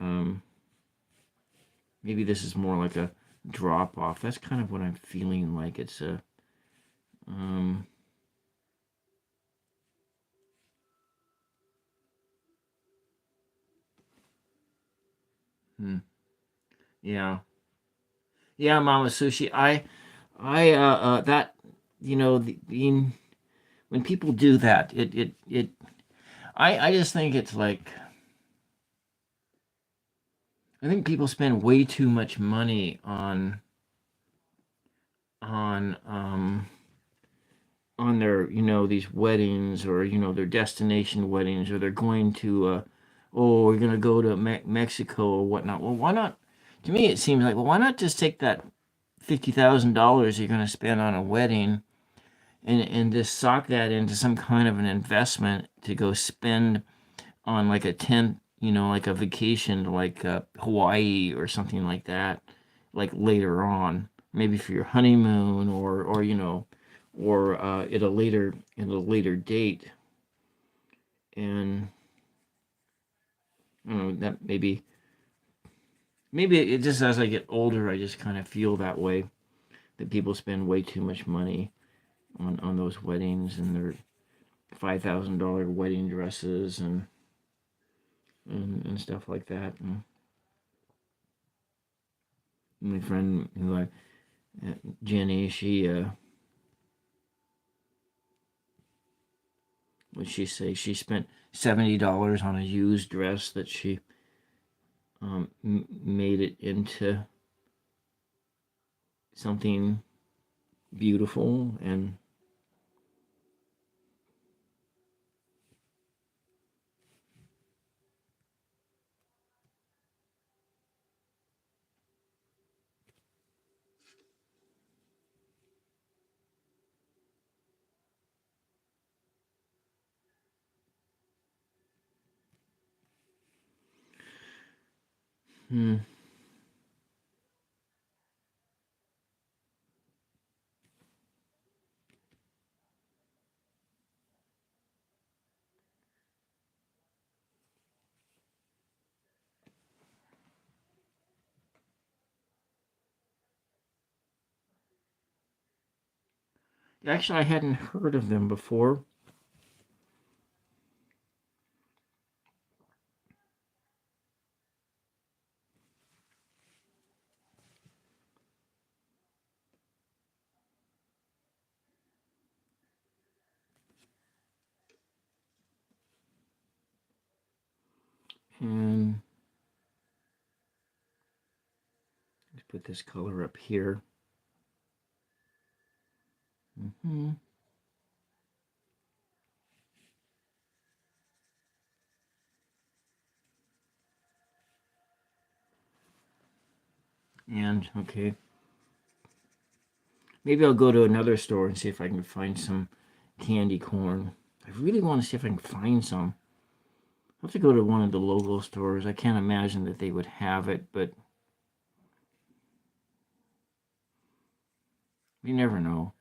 Maybe this is more like a drop off. That's kind of what I'm feeling like. It's a. Um, hmm, yeah, yeah, Mama Sushi. That you know being when people do that, it. I just think it's like I think people spend way too much money on on their these weddings or their destination weddings or they're going to oh we're gonna go to Mexico or whatnot. Well, why not? To me, it seems like well, why not just take that $50,000 you're gonna spend on a wedding and just sock that into some kind of an investment to go spend on like a tent, like a vacation to like Hawaii or something like that, like later on, maybe for your honeymoon or or at a later date. And I don't know that maybe it just as I get older, I just kind of feel that way that people spend way too much money on those weddings and their $5,000 wedding dresses and stuff like that. And my friend who Jenny, she what she say? She spent $70 on a used dress that she made it into something beautiful and hmm, actually I hadn't heard of them before. And let's put this color up here. Hmm. And okay, maybe I'll go to another store and see if I can find some candy corn. I really want to see if I can find some. I have to go to one of the local stores. I can't imagine that they would have it, but you never know.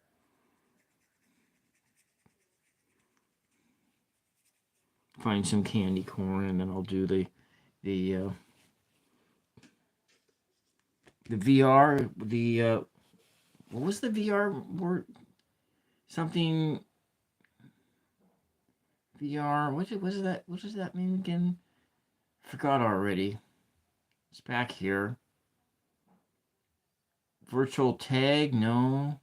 Find some candy corn, and then I'll do the uh, the VR. The what was the VR word? Something VR. What is that? What does that mean again? Forgot already. It's back here. Virtual tag? No.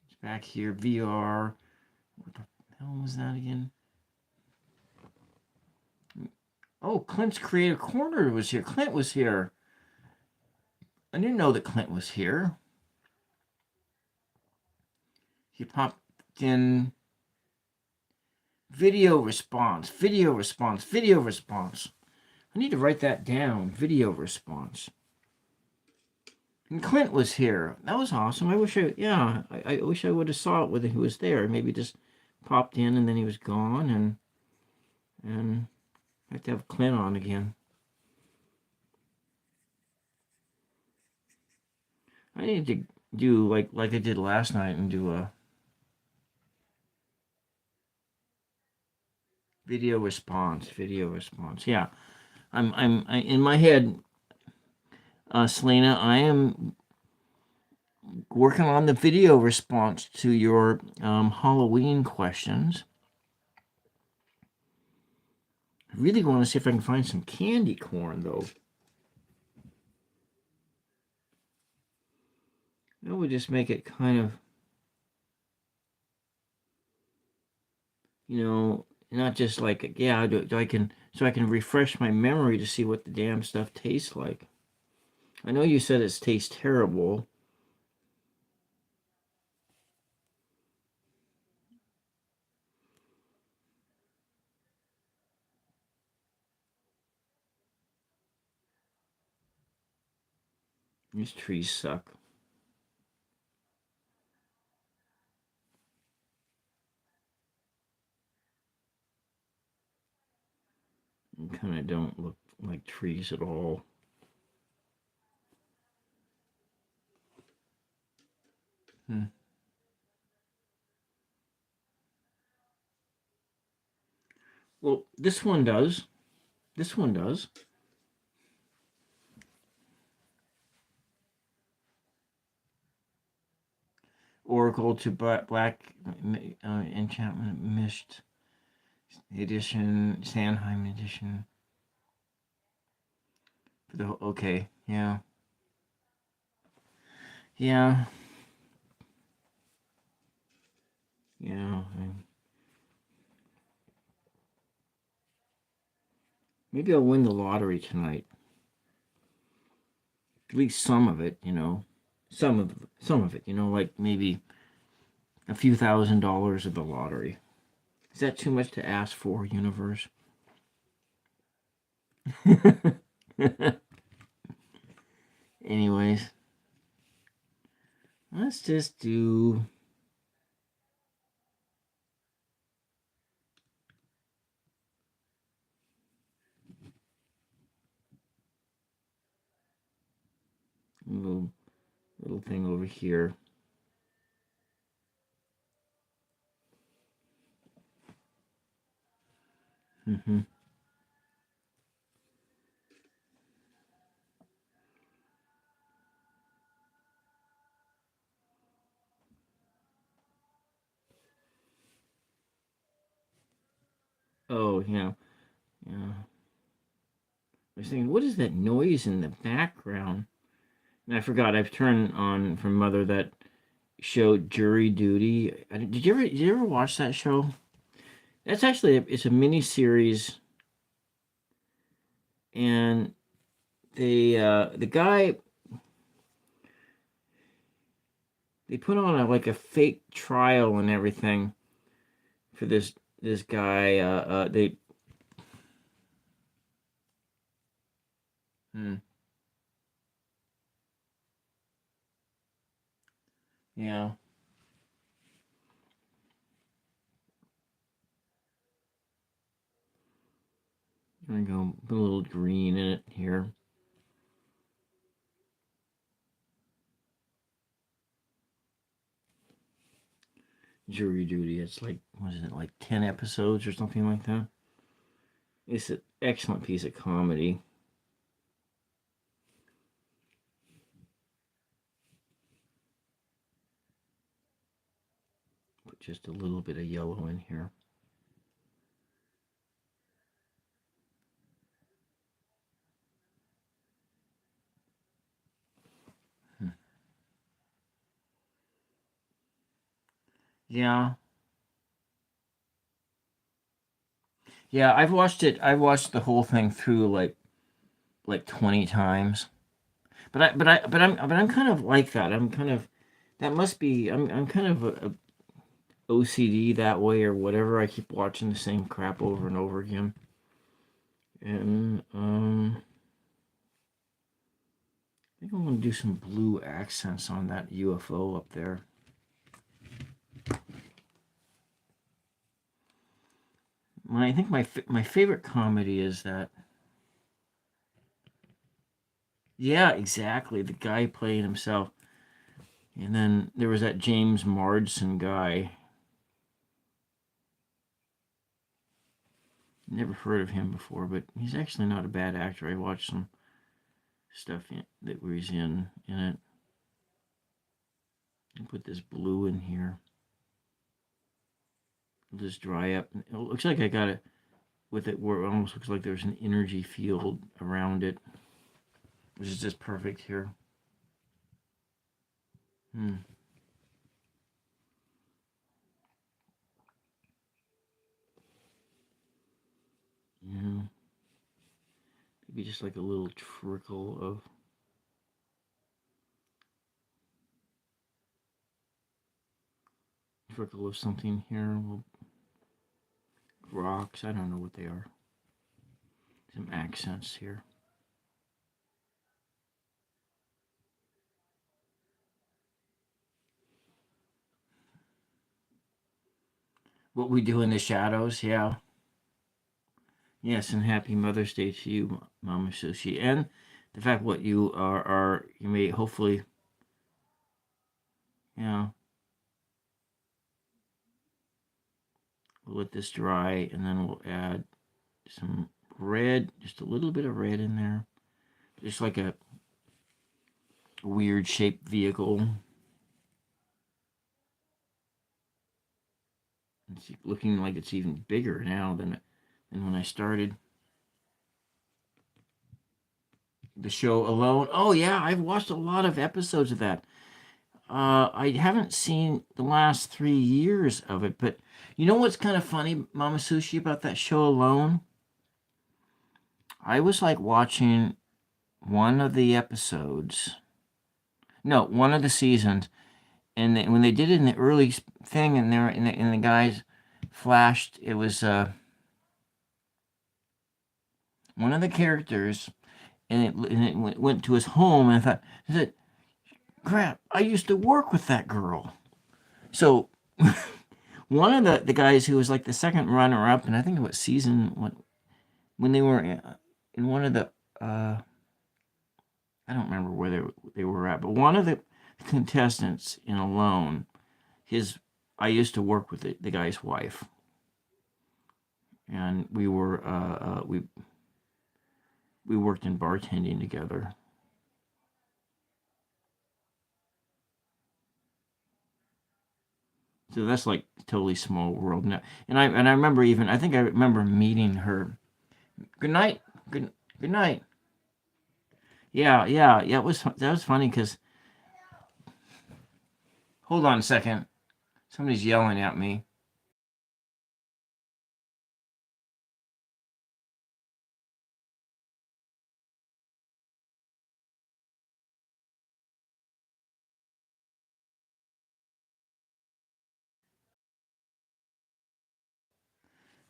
It's back here. VR. What the hell was that again? Oh, Clint's Creative Corner was here. Clint was here. I didn't know that Clint was here. He popped in. Video response. Video response. Video response. I need to write that down. Video response. And Clint was here. That was awesome. I wish I wish I would have saw it when he was there. Maybe just popped in and then he was gone, and I have to have Clint on again. I need to do like I did last night and do a video response. Video response. Yeah, I'm in my head, Selena. I am working on the video response to your Halloween questions. I really want to see if I can find some candy corn, though. That would just make it kind of, not just like, yeah, I can refresh my memory to see what the damn stuff tastes like. I know you said it tastes terrible. These trees suck. They kind of don't look like trees at all. Well, this one does. This one does. Oracle to Black Enchantment Mist edition, Sandheim edition. Okay, yeah. Yeah. Yeah. Maybe I'll win the lottery tonight. At least some of it, Some of it, like maybe a few $1,000s of the lottery. Is that too much to ask for, universe? Anyways, let's just do a little thing over here. Mm-hmm. Oh, yeah. Yeah. I was thinking, what is that noise in the background? And I forgot, I've turned on from Mother that show Jury Duty. Did you ever watch that show? That's actually it's a mini series, and the guy, they put on a fake trial and everything for this guy. They yeah. There we go. Put a little green in it here. Jury Duty. It's like, what is it, like 10 episodes or something like that? It's an excellent piece of comedy. put just a little bit of yellow in here. Yeah. Yeah, I've watched it. I've watched the whole thing through like 20 times. But I'm kind of like that. I'm kind of that must be I'm kind of a OCD that way or whatever. I keep watching the same crap over and over again. And I think I'm gonna do some blue accents on that UFO up there. I think my favorite comedy is that. Yeah, exactly. The guy playing himself. And then there was that James Marsden guy. Never heard of him before, but he's actually not a bad actor. I watched some stuff that he's in it. I'll put this blue in here. It'll just dry up. It looks like I got it with it where it almost looks like there's an energy field around it, which is just perfect here. Yeah. Maybe just like a little trickle of something here. Rocks. I don't know what they are. Some accents here. What we do in the shadows, yeah. Yes, and happy Mother's Day to you, Mama Sushi. And the fact what you are you may hopefully, yeah, we'll let this dry and then we'll add some red, just a little bit of red in there. Just like a weird shaped vehicle. It's looking like it's even bigger now than when I started the show Alone. Oh yeah, I've watched a lot of episodes of that. I haven't seen the last 3 years of it, but you know what's kind of funny, Mama Sushi, about that show Alone? I was like watching one of the episodes, no, one of the seasons, and when they did it in the early thing, and there, and the guys flashed, it was one of the characters, and it went to his home, and I said, crap, I used to work with that girl. So one of the guys who was like the second runner up, and I think it was season when they were in one of the I don't remember where they were at, but one of the contestants in Alone, his I used to work with the guy's wife, and we worked in bartending together. So that's like totally small world now. And I remember even I think I remember meeting her. Good night. Good night. Yeah, yeah, yeah. That was funny because hold on a second. Somebody's yelling at me.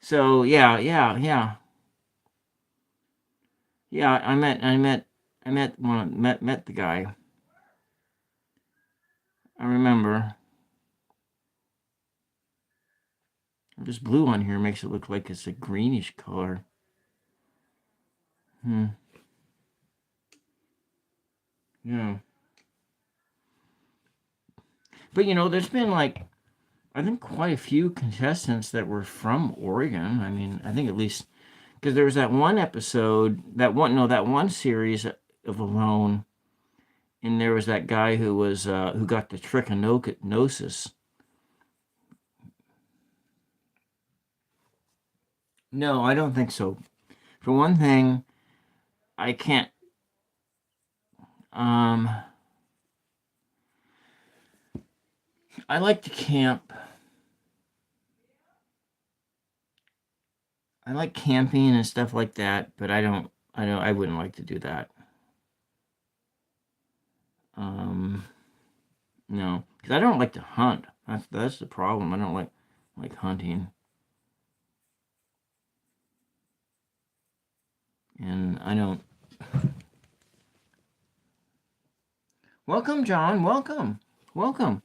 So yeah, yeah, yeah, yeah. I met the guy. I remember. This blue on here makes it look like it's a greenish color. Hmm. Yeah. But there's been like I think quite a few contestants that were from Oregon. I mean, I think at least because there was that one episode, that one series of Alone, and there was that guy who got the trichinosis, No, I don't think so. For one thing, I can't. Um, I like to camp. I like camping and stuff like that, but I don't. I don't. I wouldn't like to do that. Um, no, because I don't like to hunt. That's the problem. I don't like hunting, and I don't. Welcome, John. Welcome. Welcome.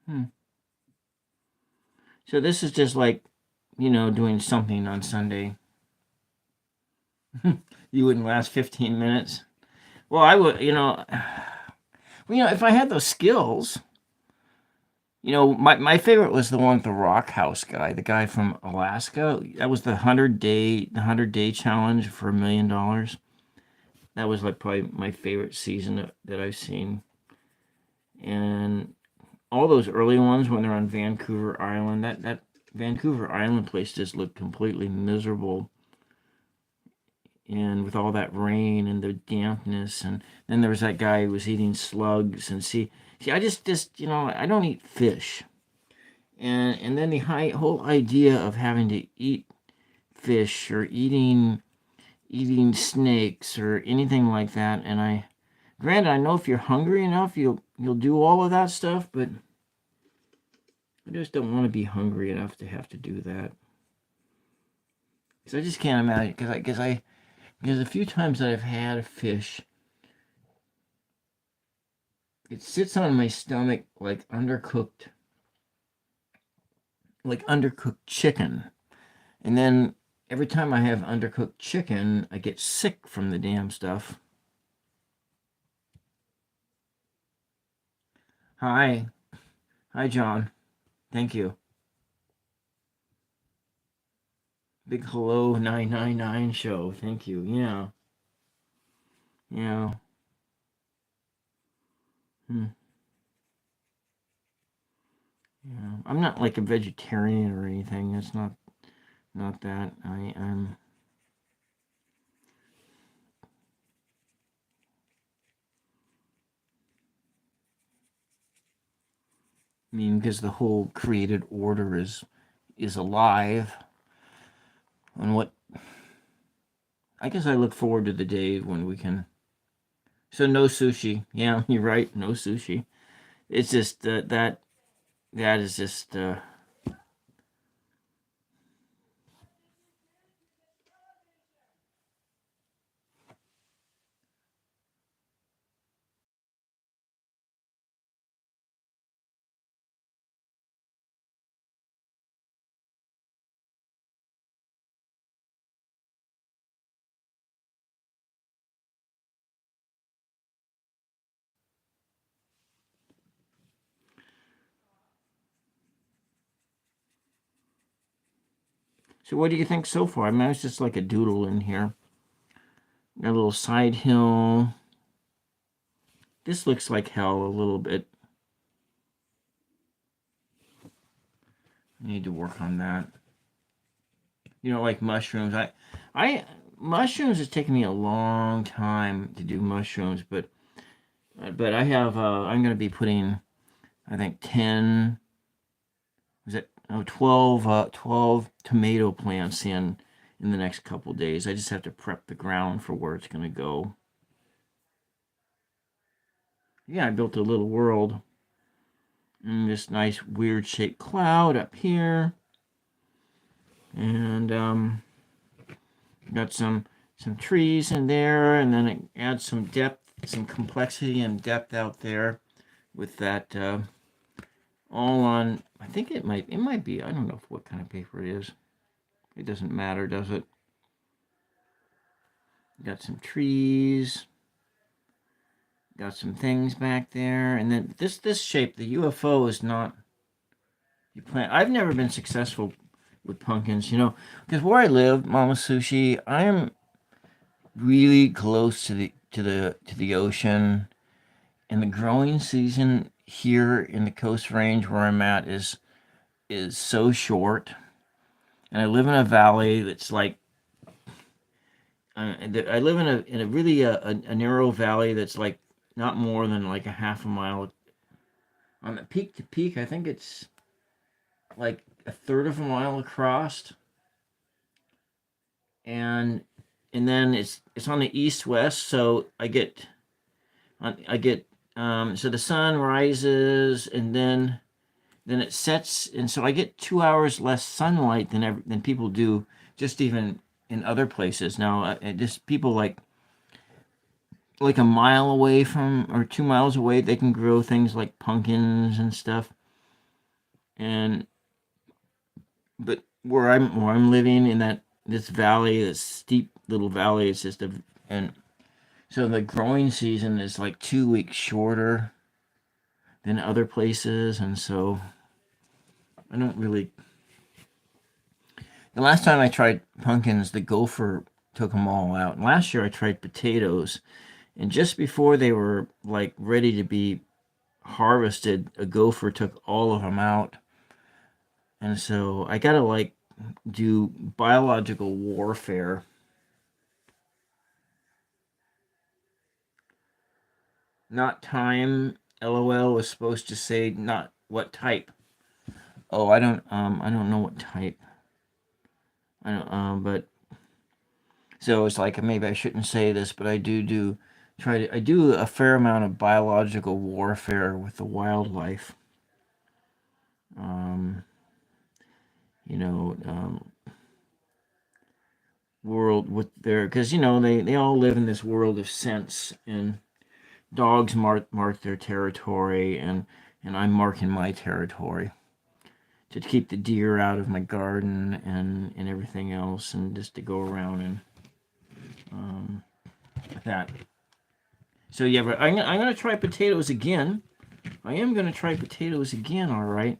Hmm. So this is just like, doing something on Sunday. You wouldn't last 15 minutes. Well, I would, if I had those skills, my favorite was the one with the rock house guy, the guy from Alaska. That was the 100 day challenge for $1 million. That was like probably my favorite season that I've seen. And all those early ones when they're on Vancouver Island, that Vancouver Island place just looked completely miserable, and with all that rain and the dampness, and then there was that guy who was eating slugs. And see, I just I don't eat fish, and then the whole idea of having to eat fish or eating snakes or anything like that. And granted, I know if you're hungry enough, you'll do all of that stuff, but I just don't want to be hungry enough to have to do that. Because I just can't imagine. Because a few times that I've had fish, it sits on my stomach like undercooked chicken. And then every time I have undercooked chicken, I get sick from the damn stuff. Hi. Hi, John. Thank you. Big hello 999 show. Thank you. Yeah. Yeah. Hmm. Yeah. I'm not like a vegetarian or anything. It's not that. I mean, because the whole created order is alive. And what I guess I look forward to the day when we can. So no sushi. Yeah, you're right. No sushi. It's just that is just. So what do you think so far? I mean, it's just like a doodle in here. Got a little side hill. This looks like hell a little bit. I need to work on that. Like mushrooms. I mushrooms has taken me a long time to do mushrooms, but I have. I'm going to be putting, I think 10. Was it 12? 12 tomato plants in the next couple days. I just have to prep the ground for where it's going to go. Yeah, I built a little world. And this nice weird shaped cloud up here, and got some trees in there, and then it adds some depth, some complexity and depth out there with that all on. I think it might be. I don't know what kind of paper it is. It doesn't matter, does it? Got some trees. Got some things back there, and then this shape, the UFO is not. You plant. I've never been successful with pumpkins, because where I live, Mama Sushi, I am really close to the ocean, And the growing season here in the Coast Range where I'm at is so short. And I live in a valley that's like I live in a really a narrow valley that's like not more than like a half a mile on the peak to peak. I think it's like a third of a mile across, and then it's on the east west. So I get so the sun rises and then it sets, and so I get 2 hours less sunlight than people do, just even in other places. Now, just people like a mile away from or 2 miles away, they can grow things like pumpkins and stuff. And but where I'm living in this valley, this steep little valley, it's just and so the growing season is like 2 weeks shorter than other places, and so I don't really. The last time I tried pumpkins, the gopher took them all out. And last year I tried potatoes, and just before they were like ready to be harvested, a gopher took all of them out. And so I gotta like do biological warfare. Not time. LOL was supposed to say not what type. Oh, I don't know what type. I don't but so it's like maybe I shouldn't say this, but I do a fair amount of biological warfare with the wildlife. Um, you know, world with their because they all live in this world of sense, and dogs mark their territory, and I'm marking my territory to keep the deer out of my garden and everything else, and just to go around and um, that. So yeah, but I'm gonna try potatoes again. I am gonna try potatoes again. All right,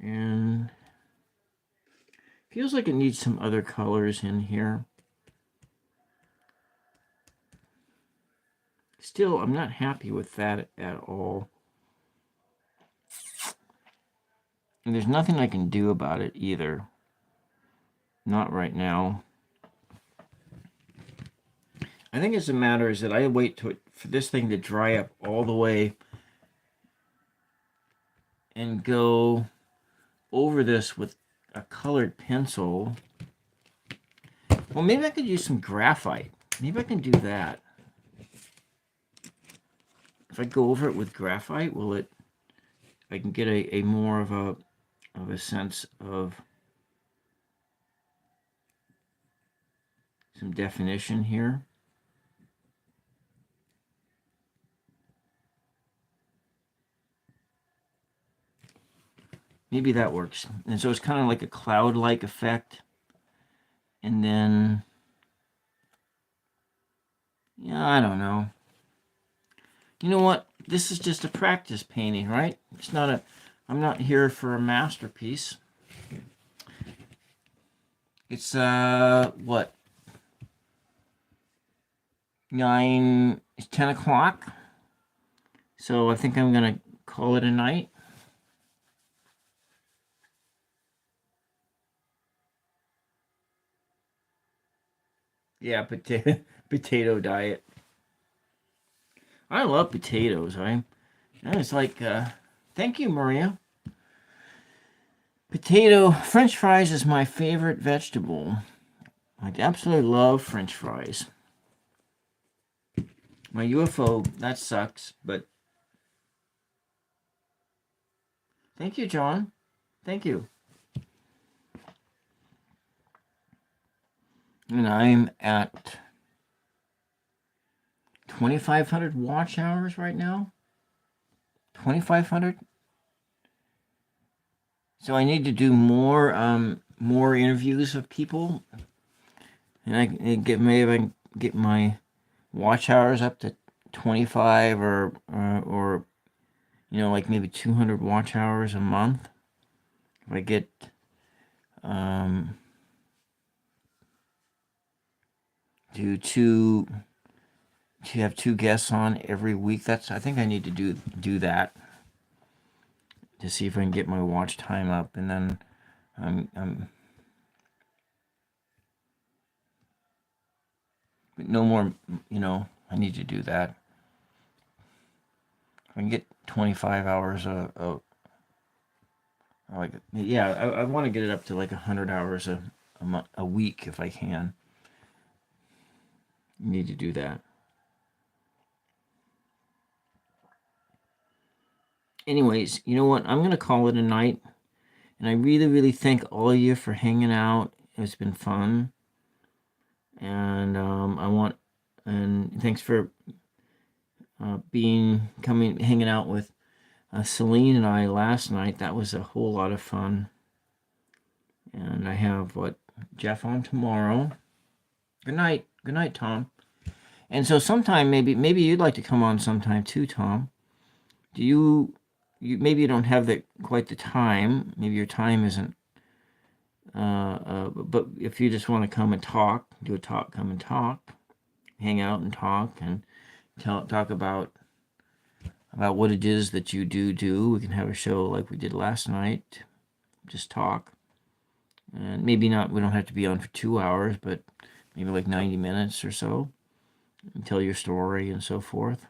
and feels like it needs some other colors in here. Still, I'm not happy with that at all. And there's nothing I can do about it either. Not right now. I think it's a matter is that I wait for this thing to dry up all the way and go over this with a colored pencil. Well, maybe I could use some graphite. Maybe I can do that. If I go over it with graphite, I can get a more of a sense of some definition here. Maybe that works. And so it's kind of like a cloud-like effect. And then, yeah, I don't know. You know what? This is just a practice painting, right? I'm not here for a masterpiece. It's, what? It's 10 o'clock. So I think I'm going to call it a night. Yeah, potato diet. I love potatoes. It's like, thank you, Maria. French fries is my favorite vegetable. I absolutely love French fries. My UFO, that sucks, but thank you, John. Thank you. And I'm at 2,500 watch hours right now. 2,500. So I need to do more interviews of people, and maybe I can get my watch hours up to 25 or like maybe 200 watch hours a month. If I get do two to have 2 guests on every week. I think I need to do that to see if I can get my watch time up, and then no more. I need to do that. If I can get 25 hours I want to get it up to like 100 hours a week if I can. Need to do that. Anyways, you know what? I'm going to call it a night. And I really, really thank all of you for hanging out. It's been fun. And thanks for hanging out with Celine and I last night. That was a whole lot of fun. And I have Jeff on tomorrow. Good night. Good night, Tom. And so sometime maybe you'd like to come on sometime too, Tom. Do you maybe you don't have quite the time. Maybe your time isn't. But if you just want to come and talk, come and talk, hang out and talk, and talk about what it is that you do. We can have a show like we did last night. Just talk, and maybe not. We don't have to be on for 2 hours, but maybe like 90 minutes or so. And tell your story and so forth.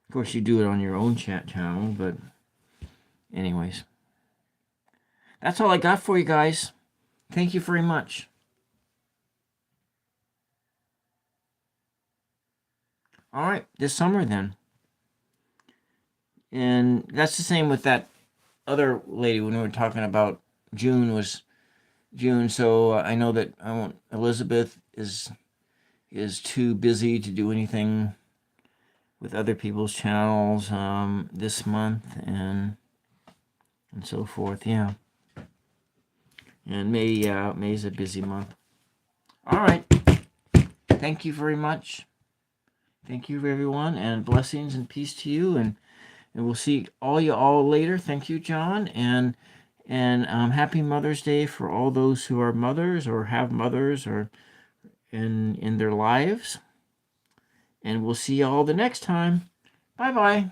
Of course, you do it on your own chat channel, but anyways, that's all I got for you guys. Thank you very much. All right, this summer then. And that's the same with that other lady when we were talking about June was June. So I know that Elizabeth is too busy to do anything with other people's channels this month and so forth. Yeah. And May's a busy month. All right. Thank you very much. Thank you, everyone, and blessings and peace to you. And we'll see you all later. Thank you, John. And happy Mother's Day for all those who are mothers or have mothers or in their lives. And we'll see you all the next time. Bye-bye.